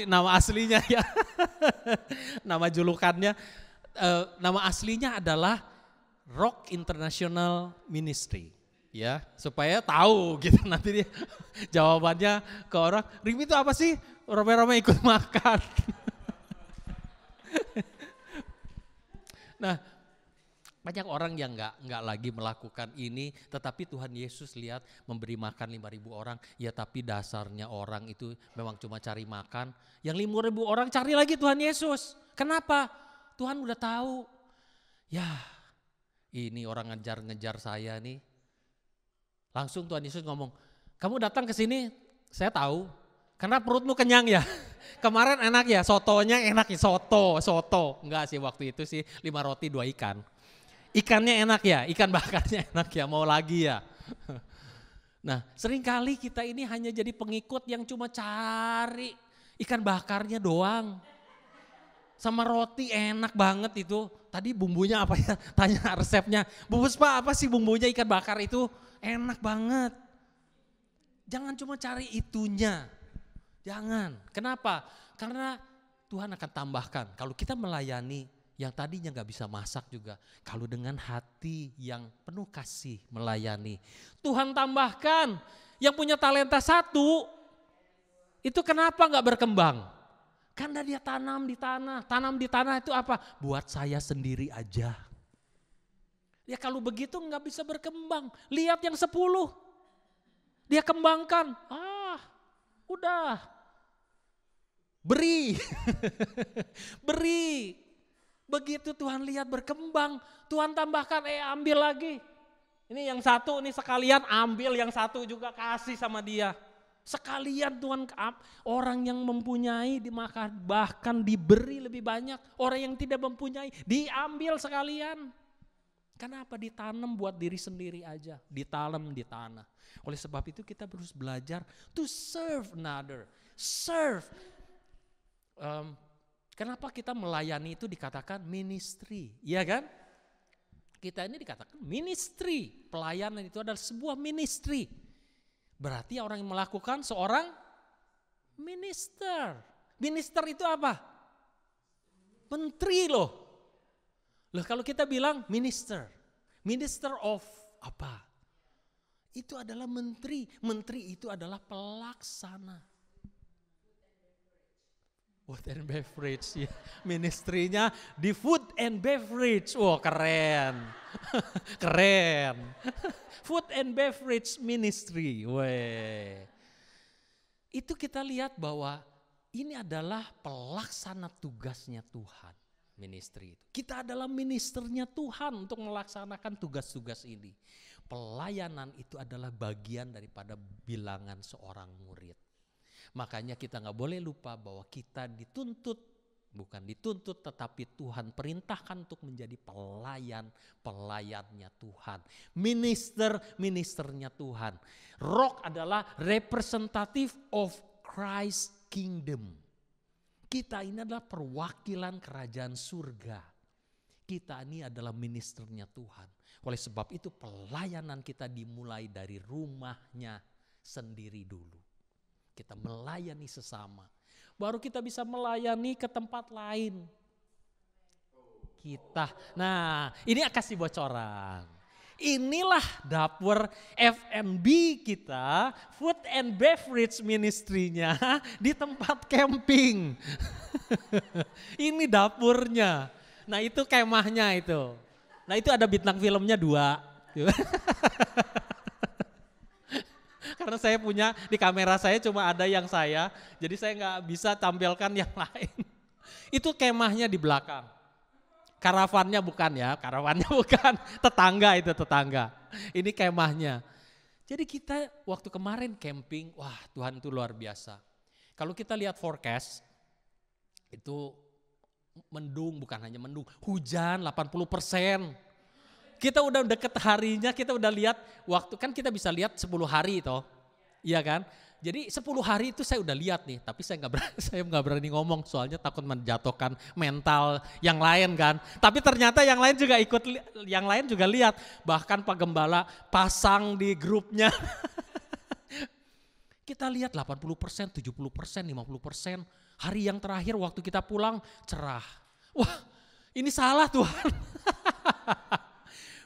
nama aslinya ya. Nama julukannya, nama aslinya adalah Rock International Ministry. Ya, supaya tahu gitu nanti dia jawabannya ke orang, RIM itu apa sih? Rame-rame ikut makan. Nah, banyak orang yang nggak lagi melakukan ini, tetapi Tuhan Yesus lihat memberi makan 5.000 orang, ya tapi dasarnya orang itu memang cuma cari makan. Yang 5.000 orang cari lagi Tuhan Yesus. Kenapa? Tuhan udah tahu. Ya, ini orang ngejar saya nih. Langsung Tuhan Yesus ngomong, kamu datang ke sini, saya tahu, karena perutmu kenyang ya. Kemarin enak ya, sotonya enak ya, soto. Enggak sih waktu itu sih 5 roti 2 ikan. Ikannya enak ya, ikan bakarnya enak ya, mau lagi ya. Nah, seringkali kita ini hanya jadi pengikut yang cuma cari ikan bakarnya doang. Sama roti enak banget itu. Tadi bumbunya apa ya? Tanya resepnya. Bu Puspa, apa sih bumbunya ikan bakar itu? Enak banget. Jangan cuma cari itunya. Jangan. Kenapa? Karena Tuhan akan tambahkan. Kalau kita melayani yang tadinya gak bisa masak juga. Kalau dengan hati yang penuh kasih melayani. Tuhan tambahkan. Yang punya talenta 1. Itu kenapa gak berkembang? Karena dia tanam di tanah. Tanam di tanah itu apa? Buat saya sendiri aja. Ya kalau begitu gak bisa berkembang. Lihat yang 10. Dia kembangkan. Udah. Beri. Beri. Begitu Tuhan lihat berkembang, Tuhan tambahkan, ambil lagi. Ini yang 1, ini sekalian ambil yang 1 juga kasih sama dia. Sekalian Tuhan, orang yang mempunyai dimakan, bahkan diberi lebih banyak. Orang yang tidak mempunyai diambil sekalian. Kenapa? Ditanam buat diri sendiri aja, ditanam di tanah. Oleh sebab itu kita harus belajar to serve another, serve. Kenapa kita melayani itu dikatakan ministry, iya kan? Kita ini dikatakan ministry, pelayanan itu adalah sebuah ministry. Berarti orang yang melakukan seorang minister. Minister itu apa? Menteri loh. Loh kalau kita bilang minister of apa? Itu adalah menteri. Menteri itu adalah pelaksana. Food and beverage, ya. Ministrinya di food and beverage. Wah, keren. Keren. Food and beverage ministry. Weh. Itu kita lihat bahwa ini adalah pelaksana tugasnya Tuhan. Ministry itu. Kita adalah ministernya Tuhan untuk melaksanakan tugas-tugas ini. Pelayanan itu adalah bagian daripada bilangan seorang murid. Makanya kita gak boleh lupa bahwa kita dituntut, bukan dituntut tetapi Tuhan perintahkan untuk menjadi pelayannya Tuhan. Ministernya Tuhan. Rock adalah representative of Christ kingdom. Kita ini adalah perwakilan kerajaan surga. Kita ini adalah ministernya Tuhan. Oleh sebab itu pelayanan kita dimulai dari rumahnya sendiri dulu. Kita melayani sesama. Baru kita bisa melayani ke tempat lain. Nah ini kasih bocoran. Inilah dapur F&B kita, food and beverage ministry-nya di tempat camping. Ini dapurnya. Nah itu kemahnya itu. Nah itu ada bintang filmnya 2. Karena saya punya di kamera saya cuma ada yang saya, jadi saya nggak bisa tampilkan yang lain. Itu kemahnya di belakang. Karavannya bukan ya, tetangga itu tetangga. Ini kemahnya. Jadi kita waktu kemarin camping, wah Tuhan itu luar biasa. Kalau kita lihat forecast, itu mendung, bukan hanya mendung, hujan 80%. Kita udah deket harinya, kita udah lihat waktu, kan kita bisa lihat 10 hari toh, iya kan? Jadi 10 hari itu saya udah lihat nih, tapi saya nggak berani ngomong soalnya takut menjatuhkan mental yang lain kan. Tapi ternyata yang lain juga lihat, bahkan Pak Gembala pasang di grupnya. Kita lihat 80%, 70%, 50%. Hari yang terakhir waktu kita pulang cerah. Wah, ini salah Tuhan.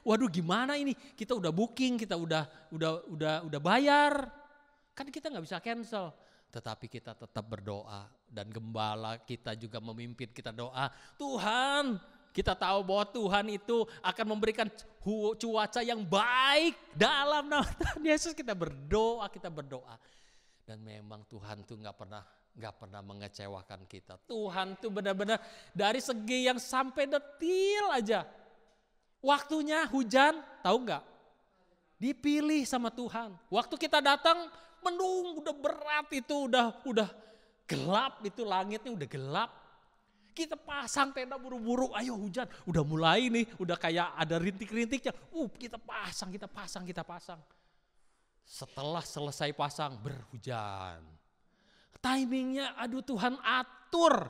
Waduh, gimana ini? Kita udah booking, kita udah bayar. Kan kita nggak bisa cancel, tetapi kita tetap berdoa dan gembala kita juga memimpin kita doa. Tuhan, kita tahu bahwa Tuhan itu akan memberikan cuaca yang baik dalam nama Tuhan Yesus. Kita berdoa. Dan memang Tuhan tuh nggak pernah mengecewakan kita. Tuhan tuh benar-benar dari segi yang sampai detil aja. Waktunya hujan, tahu nggak? Dipilih sama Tuhan. Waktu kita datang, mendung udah berat itu, udah gelap itu, langitnya udah gelap. Kita pasang tenda buru-buru, ayo hujan, udah mulai nih, udah kayak ada rintik-rintiknya. Kita pasang. Setelah selesai pasang, berhujan. Timingnya, aduh Tuhan atur.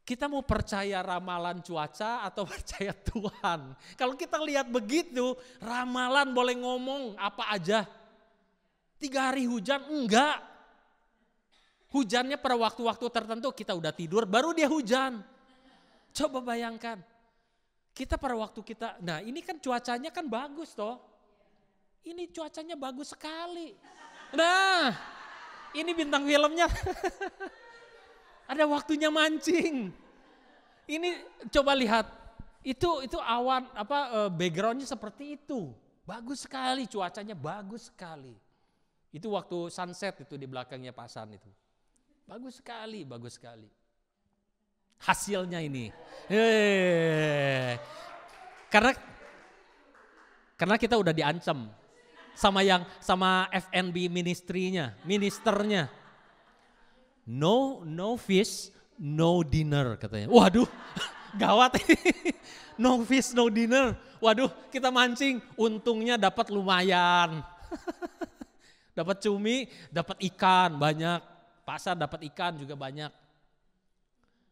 Kita mau percaya ramalan cuaca atau percaya Tuhan? Kalau kita lihat begitu, ramalan boleh ngomong apa aja. 3 hari hujan, enggak. Hujannya pada waktu-waktu tertentu kita udah tidur, baru dia hujan. Coba bayangkan. Kita pada waktu kita, nah ini kan cuacanya kan bagus toh. Ini cuacanya bagus sekali. Nah, ini bintang filmnya. Ada waktunya mancing. Ini coba lihat. Itu awan backgroundnya seperti itu. Bagus sekali, cuacanya bagus sekali. Itu waktu sunset itu di belakangnya Pak San itu. Bagus sekali. Hasilnya ini. Karena kita udah diancam sama F&B ministernya. No fish, no dinner katanya. Waduh, gawat. No fish, no dinner. Waduh, kita mancing, untungnya dapat lumayan. Dapat cumi, dapat ikan banyak. Pasar dapat ikan juga banyak.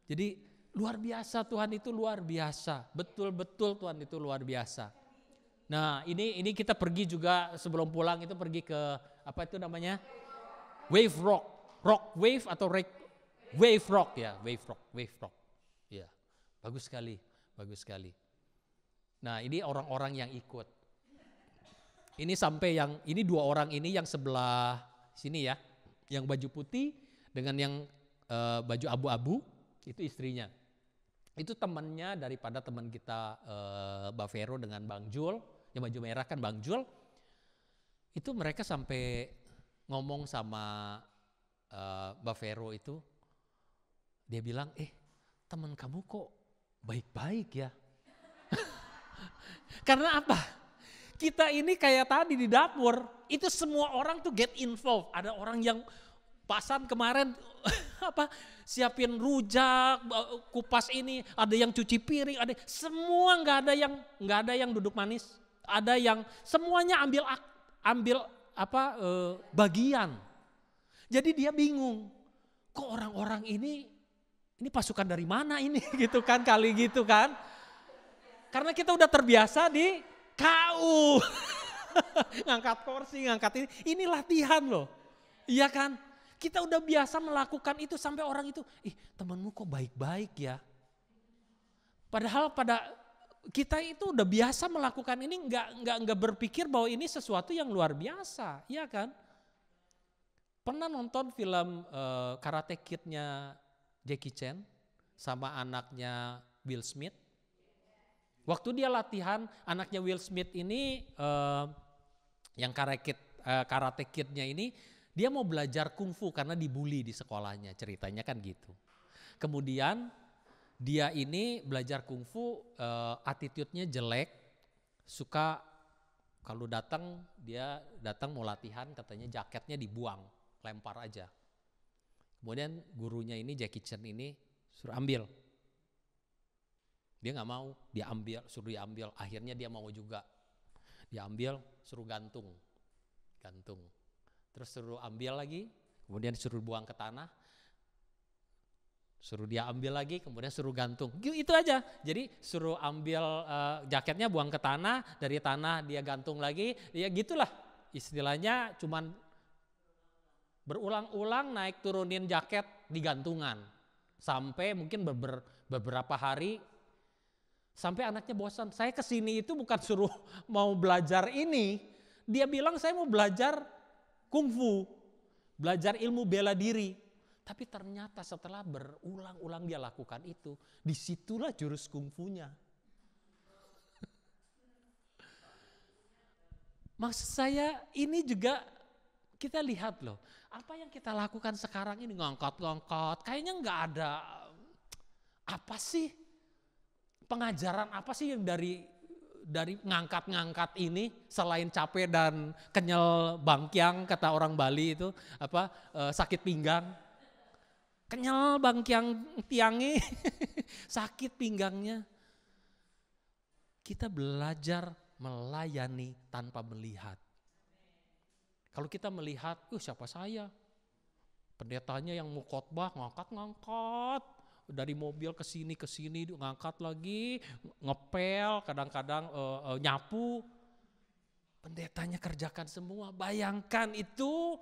Jadi luar biasa, Tuhan itu luar biasa. Betul-betul Tuhan itu luar biasa. Nah, ini kita pergi juga sebelum pulang itu pergi ke apa itu namanya? Wave Rock. Rock wave atau wave rock ya, wave rock. Ya, bagus sekali. Nah, ini orang-orang yang ikut. Ini sampai ini 2 orang ini yang sebelah sini ya, yang baju putih dengan yang baju abu-abu itu istrinya. Itu temannya daripada teman kita Mbak Vero dengan Bang Jul, yang baju merah kan Bang Jul. Itu mereka sampai ngomong sama Mbak Vero itu, dia bilang, teman kamu kok baik-baik ya. Karena apa? Kita ini kayak tadi di dapur, itu semua orang tuh get involved. Ada orang yang pasan kemarin siapin rujak, kupas ini, ada yang cuci piring, semua nggak ada yang duduk manis. Ada yang semuanya ambil bagian. Jadi dia bingung, kok orang-orang ini pasukan dari mana ini gitu kan, kali gitu kan. Karena kita udah terbiasa di KU, ngangkat kursi, ngangkat ini latihan loh. Iya kan, kita udah biasa melakukan itu sampai orang itu, temanmu kok baik-baik ya. Padahal kita itu udah biasa melakukan ini, nggak berpikir bahwa ini sesuatu yang luar biasa, iya kan? Pernah nonton film Karate Kid-nya Jackie Chan sama anaknya Will Smith? Waktu dia latihan, anaknya Will Smith ini yang Karate Kid-nya ini, dia mau belajar kungfu karena dibully di sekolahnya, ceritanya kan gitu. Kemudian dia ini belajar kungfu, attitude-nya jelek, suka kalau dia datang mau latihan katanya jaketnya dibuang, lempar aja. Kemudian gurunya ini Jackie Chan ini suruh ambil. Dia nggak mau, suruh diambil. Akhirnya dia mau juga. Diambil, suruh gantung. Terus suruh ambil lagi, kemudian suruh buang ke tanah. Suruh dia ambil lagi, kemudian suruh gantung. Itu aja. Jadi suruh ambil jaketnya, buang ke tanah, dari tanah dia gantung lagi. Ya gitulah. Istilahnya cuman berulang-ulang naik turunin jaket di gantungan. Sampai mungkin beberapa hari, sampai anaknya bosan. Saya kesini itu bukan suruh mau belajar ini. Dia bilang saya mau belajar kungfu, belajar ilmu bela diri. Tapi ternyata setelah berulang-ulang dia lakukan itu, disitulah jurus kungfunya. Maksud saya ini juga kita lihat loh, apa yang kita lakukan sekarang ini ngangkat-ngangkat, kayaknya nggak ada apa sih, pengajaran apa sih yang dari ngangkat-ngangkat ini selain capek dan kenyal bangkyang kata orang Bali itu sakit pinggang. Kenyal bangkyang tiangi, sakit pinggangnya. Kita belajar melayani tanpa melihat. Kalau kita melihat, siapa saya? Pendetanya yang mau khotbah ngangkat. Dari mobil ke sini ngangkat lagi, ngepel, kadang-kadang nyapu. Pendetanya kerjakan semua, bayangkan itu.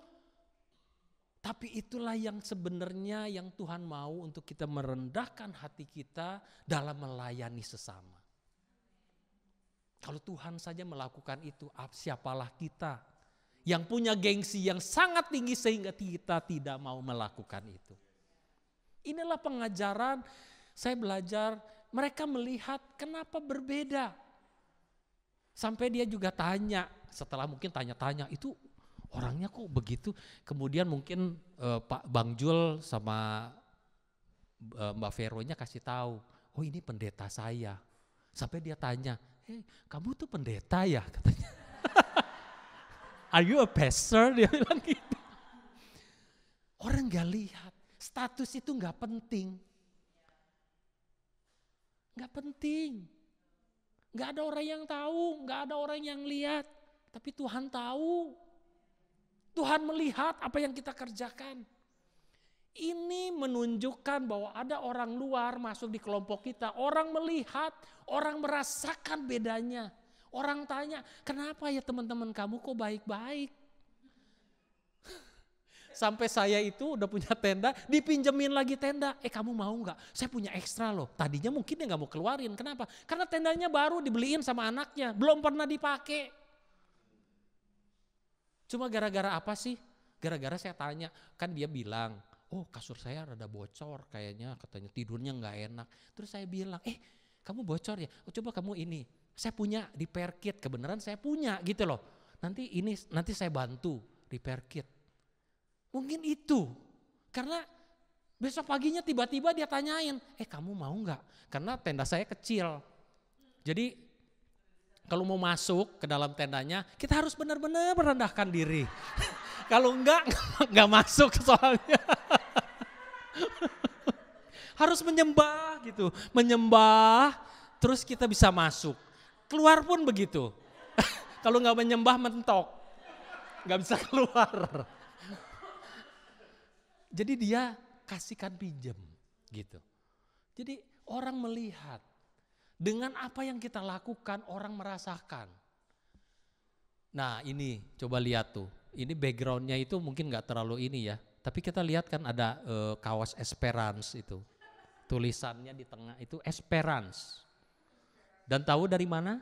Tapi itulah yang sebenarnya yang Tuhan mau untuk kita merendahkan hati kita dalam melayani sesama. Kalau Tuhan saja melakukan itu, siapalah kita yang punya gengsi yang sangat tinggi sehingga kita tidak mau melakukan itu. Inilah pengajaran saya belajar, mereka melihat kenapa berbeda. Sampai dia juga tanya, setelah mungkin tanya-tanya itu orangnya kok begitu. Kemudian mungkin Pak Bang Jul sama Mbak Veronya kasih tahu, oh ini pendeta saya. Sampai dia tanya, kamu tuh pendeta ya katanya. Are you a pastor? Dia bilang gitu. Orang gak lihat, status itu gak penting. Gak penting. Gak ada orang yang tahu, gak ada orang yang lihat. Tapi Tuhan tahu. Tuhan melihat apa yang kita kerjakan. Ini menunjukkan bahwa ada orang luar masuk di kelompok kita. Orang melihat, orang merasakan bedanya. Orang tanya, kenapa ya teman-teman kamu kok baik-baik? Sampai saya itu udah punya tenda, dipinjemin lagi tenda. Kamu mau gak? Saya punya ekstra loh. Tadinya mungkin dia gak mau keluarin. Kenapa? Karena tendanya baru dibeliin sama anaknya. Belum pernah dipakai. Cuma gara-gara apa sih? Gara-gara saya tanya, kan dia bilang, kasur saya rada bocor kayaknya, katanya tidurnya gak enak. Terus saya bilang, kamu bocor ya? Coba kamu ini, saya punya repair kit, kebenaran saya punya gitu loh. Nanti saya bantu repair kit. Mungkin itu, karena besok paginya tiba-tiba dia tanyain, kamu mau gak? Karena tenda saya kecil, jadi kalau mau masuk ke dalam tendanya, kita harus benar-benar merendahkan diri. Kalau enggak masuk soalnya. Harus menyembah gitu, menyembah, terus kita bisa masuk. Keluar pun begitu. Kalau enggak menyembah mentok, enggak bisa keluar. Jadi dia kasihkan pinjam gitu. Jadi orang melihat. Dengan apa yang kita lakukan orang merasakan. Nah ini coba lihat tuh. Ini backgroundnya itu mungkin gak terlalu ini ya. Tapi kita lihat kan ada kaos Esperance itu. Tulisannya di tengah itu Esperance. Dan tahu dari mana?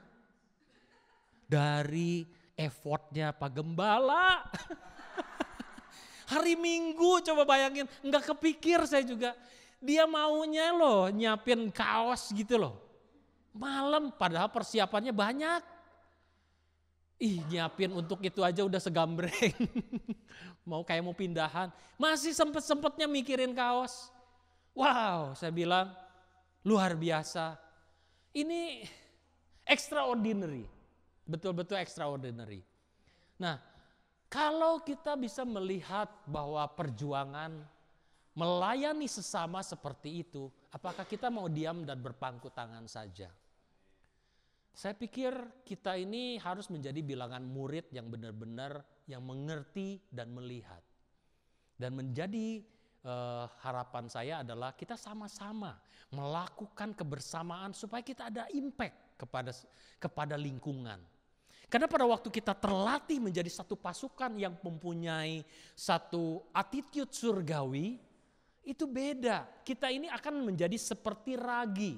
Dari effortnya Pak Gembala. Hari Minggu coba bayangin, nggak kepikir saya juga. Dia maunya loh nyiapin kaos gitu loh. Malam padahal persiapannya banyak. Ih, nyiapin untuk itu aja udah segambreng. Mau pindahan. Masih sempet-sempetnya mikirin kaos. Wow, saya bilang luar biasa. Ini extraordinary. Betul-betul extraordinary. Nah, kalau kita bisa melihat bahwa perjuangan melayani sesama seperti itu, apakah kita mau diam dan berpangku tangan saja? Saya pikir kita ini harus menjadi bilangan murid yang benar-benar yang mengerti dan melihat. Dan menjadi harapan saya adalah kita sama-sama melakukan kebersamaan supaya kita ada impact kepada lingkungan. Karena pada waktu kita terlatih menjadi satu pasukan yang mempunyai satu attitude surgawi, itu beda. Kita ini akan menjadi seperti ragi.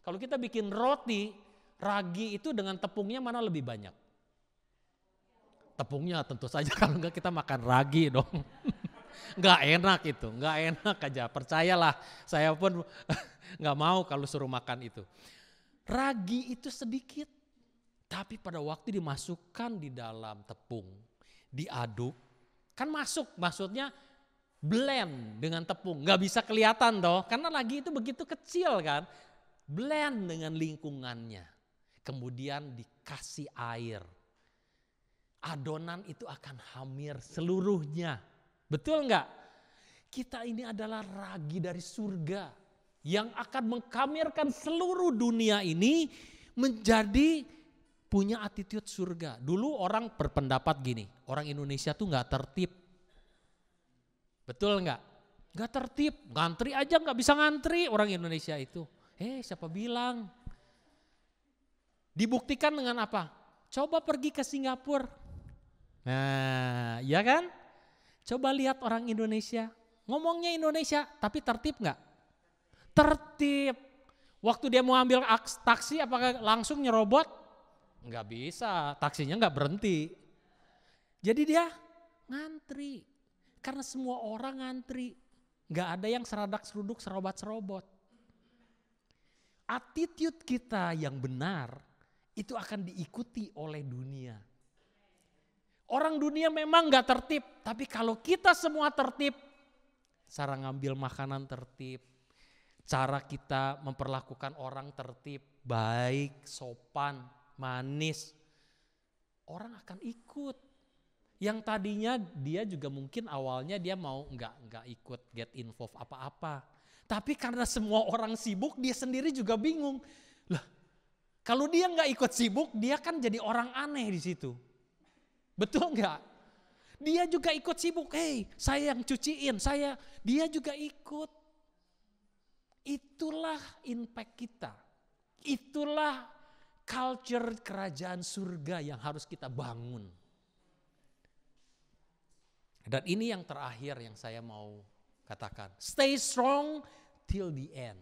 Kalau kita bikin roti, ragi itu dengan tepungnya mana lebih banyak? Tepungnya tentu saja, kalau enggak kita makan ragi dong. Enggak enak itu, enggak enak aja. Percayalah, saya pun enggak mau kalau suruh makan itu. Ragi itu sedikit, tapi pada waktu dimasukkan di dalam tepung, diaduk, kan masuk, maksudnya blend dengan tepung, nggak bisa kelihatan toh, karena lagi itu begitu kecil kan, blend dengan lingkungannya, kemudian dikasih air, adonan itu akan hamir seluruhnya, betul nggak? Kita ini adalah ragi dari surga yang akan mengkamirkan seluruh dunia ini menjadi punya attitude surga. Dulu orang berpendapat gini, orang Indonesia tuh nggak tertib. Betul enggak? Enggak tertib, ngantri aja enggak bisa ngantri orang Indonesia itu. Siapa bilang? Dibuktikan dengan apa? Coba pergi ke Singapura. Nah, ya kan? Coba lihat orang Indonesia. Ngomongnya Indonesia, tapi tertib enggak? Tertib. Waktu dia mau ambil taksi, apakah langsung nyerobot? Enggak bisa, taksinya enggak berhenti. Jadi dia ngantri. Karena semua orang ngantri, gak ada yang seradak-seruduk, serobat-serobot. Attitude kita yang benar itu akan diikuti oleh dunia. Orang dunia memang gak tertib, tapi kalau kita semua tertib, cara ngambil makanan tertib, cara kita memperlakukan orang tertib, baik, sopan, manis, orang akan ikut. Yang tadinya dia juga mungkin awalnya dia mau nggak ikut get involved apa-apa. Tapi karena semua orang sibuk, dia sendiri juga bingung. Lah, kalau dia nggak ikut sibuk, dia kan jadi orang aneh di situ. Betul nggak? Dia juga ikut sibuk. Saya yang cuciin, dia juga ikut. Itulah impact kita. Itulah culture kerajaan surga yang harus kita bangun. Dan ini yang terakhir yang saya mau katakan. Stay strong till the end.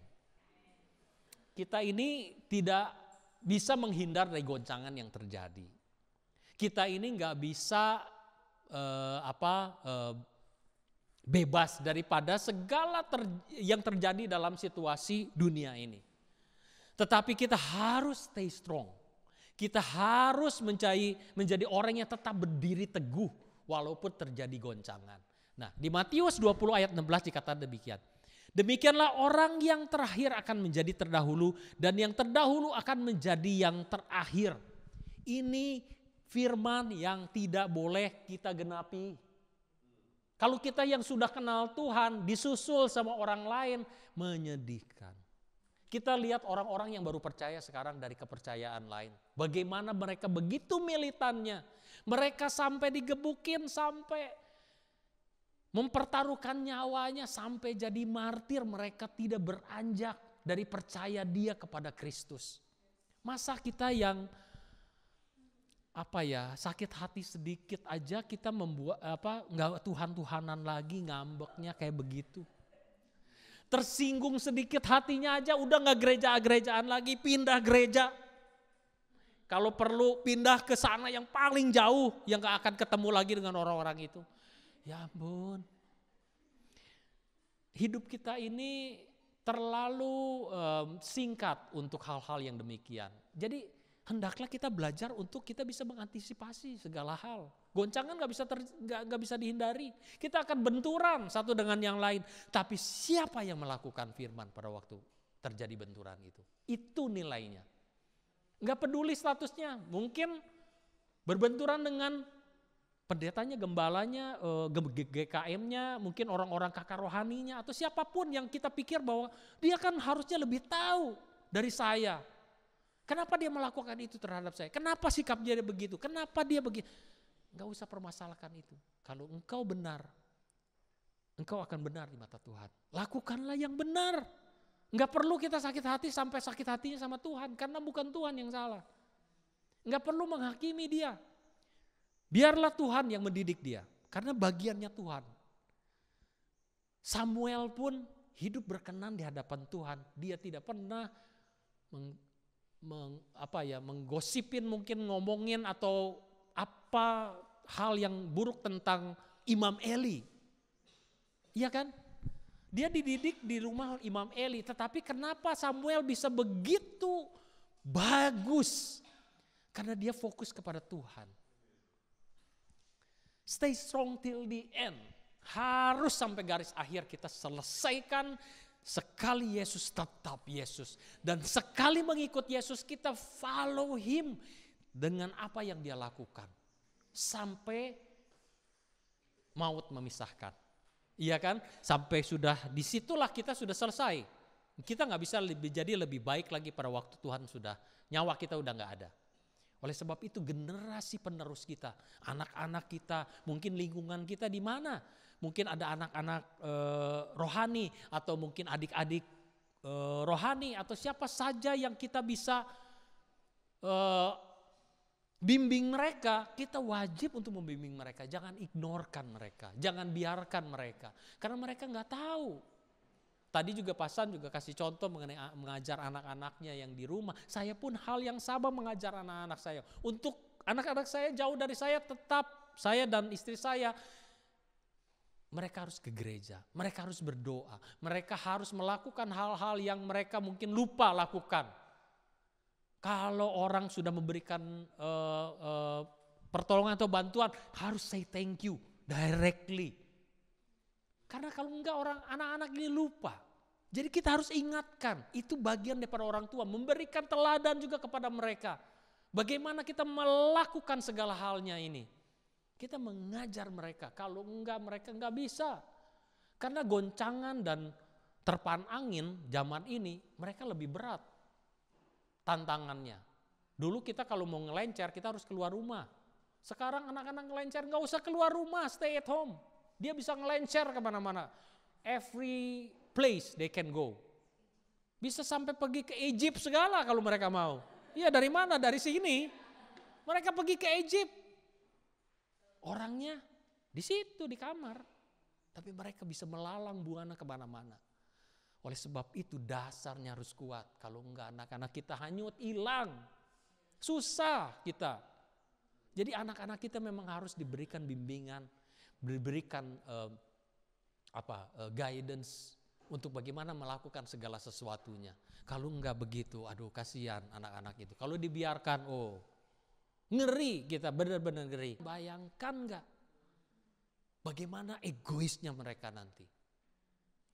Kita ini tidak bisa menghindar dari goncangan yang terjadi. Kita ini nggak bisa bebas daripada segala yang terjadi dalam situasi dunia ini. Tetapi kita harus stay strong. Kita harus menjadi orang yang tetap berdiri teguh walaupun terjadi goncangan. Nah, di Matius 20 ayat 16 dikatakan demikian. Demikianlah orang yang terakhir akan menjadi terdahulu dan yang terdahulu akan menjadi yang terakhir. Ini firman yang tidak boleh kita genapi. Kalau kita yang sudah kenal Tuhan disusul sama orang lain, menyedihkan. Kita lihat orang-orang yang baru percaya sekarang dari kepercayaan lain. Bagaimana mereka begitu militannya. Mereka sampai digebukin, sampai mempertaruhkan nyawanya, sampai jadi martir. Mereka tidak beranjak dari percaya dia kepada Kristus. Masa kita yang sakit hati sedikit aja kita membuat nggak Tuhan-Tuhanan lagi, ngambeknya kayak begitu. Tersinggung sedikit hatinya aja udah nggak gereja-gerejaan lagi, pindah gereja. Kalau perlu pindah ke sana yang paling jauh, yang gak akan ketemu lagi dengan orang-orang itu. Ya ampun. Hidup kita ini terlalu singkat untuk hal-hal yang demikian. Jadi hendaklah kita belajar untuk kita bisa mengantisipasi segala hal. Goncangan gak bisa dihindari. Kita akan benturan satu dengan yang lain. Tapi siapa yang melakukan firman pada waktu terjadi benturan itu? Itu nilainya. Gak peduli statusnya. Mungkin berbenturan dengan pendetanya, gembalanya, GKM-nya, mungkin orang-orang kakak rohaninya, atau siapapun yang kita pikir bahwa dia kan harusnya lebih tahu dari saya. Kenapa dia melakukan itu terhadap saya? Kenapa sikap dia begitu? Kenapa dia begitu? Gak usah permasalahkan itu. Kalau engkau benar, engkau akan benar di mata Tuhan. Lakukanlah yang benar. Gak perlu kita sakit hati sampai sakit hatinya sama Tuhan, karena bukan Tuhan yang salah. Gak perlu menghakimi dia. Biarlah Tuhan yang mendidik dia, karena bagiannya Tuhan. Samuel pun hidup berkenan di hadapan Tuhan. Dia tidak pernah menggosipin, mungkin ngomongin atau apa hal yang buruk tentang Imam Eli. Iya kan? Dia dididik di rumah Imam Eli, tetapi kenapa Samuel bisa begitu bagus? Karena dia fokus kepada Tuhan. Stay strong till the end. Harus sampai garis akhir kita selesaikan. Sekali Yesus tetap Yesus. Dan sekali mengikut Yesus kita follow Him dengan apa yang dia lakukan. Sampai maut memisahkan. Iya kan? Sampai sudah disitulah kita sudah selesai. Kita gak bisa jadi lebih baik lagi pada waktu Tuhan sudah, nyawa kita udah gak ada. Oleh sebab itu generasi penerus kita, anak-anak kita, mungkin lingkungan kita di mana? Mungkin ada anak-anak rohani atau mungkin adik-adik rohani atau siapa saja yang kita bisa bimbing mereka. Kita wajib untuk membimbing mereka, jangan ignorkan mereka, jangan biarkan mereka. Karena mereka gak tahu. Tadi juga Pasan juga kasih contoh mengenai mengajar anak-anaknya yang di rumah. Saya pun hal yang sama mengajar anak-anak saya. Untuk anak-anak saya jauh dari saya, tetap saya dan istri saya, mereka harus ke gereja, mereka harus berdoa, mereka harus melakukan hal-hal yang mereka mungkin lupa lakukan. Kalau orang sudah memberikan pertolongan atau bantuan, harus say thank you directly. Karena kalau enggak anak-anak ini lupa. Jadi kita harus ingatkan, itu bagian daripada orang tua, memberikan teladan juga kepada mereka. Bagaimana kita melakukan segala halnya ini. Kita mengajar mereka, kalau enggak mereka enggak bisa. Karena goncangan dan terpaan angin zaman ini mereka lebih berat tantangannya. Dulu kita kalau mau ngelencer kita harus keluar rumah. Sekarang anak-anak ngelencer enggak usah keluar rumah, stay at home. Dia bisa ngelencer kemana-mana. Every place they can go. Bisa sampai pergi ke Egypt segala kalau mereka mau. Iya, dari mana? Dari sini. Mereka pergi ke Egypt. Orangnya di situ di kamar. Tapi mereka bisa melalang buana kemana-mana. Oleh sebab itu dasarnya harus kuat. Kalau enggak anak-anak kita hanyut, hilang. Susah kita. Jadi anak-anak kita memang harus diberikan bimbingan, diberikan guidance untuk bagaimana melakukan segala sesuatunya. Kalau enggak begitu, aduh kasihan anak-anak itu. Kalau dibiarkan, ngeri kita, benar-benar ngeri. Bayangkan enggak bagaimana egoisnya mereka nanti.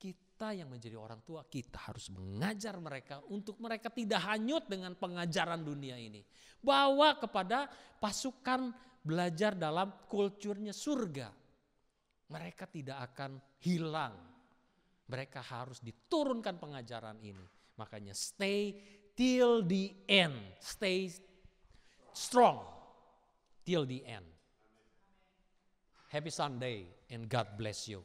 Kita yang menjadi orang tua, kita harus mengajar mereka untuk mereka tidak hanyut dengan pengajaran dunia ini. Bawa kepada pasukan belajar dalam kulturnya surga. Mereka tidak akan hilang. Mereka harus diturunkan pengajaran ini. Makanya stay till the end. Stay strong till the end. Happy Sunday and God bless you.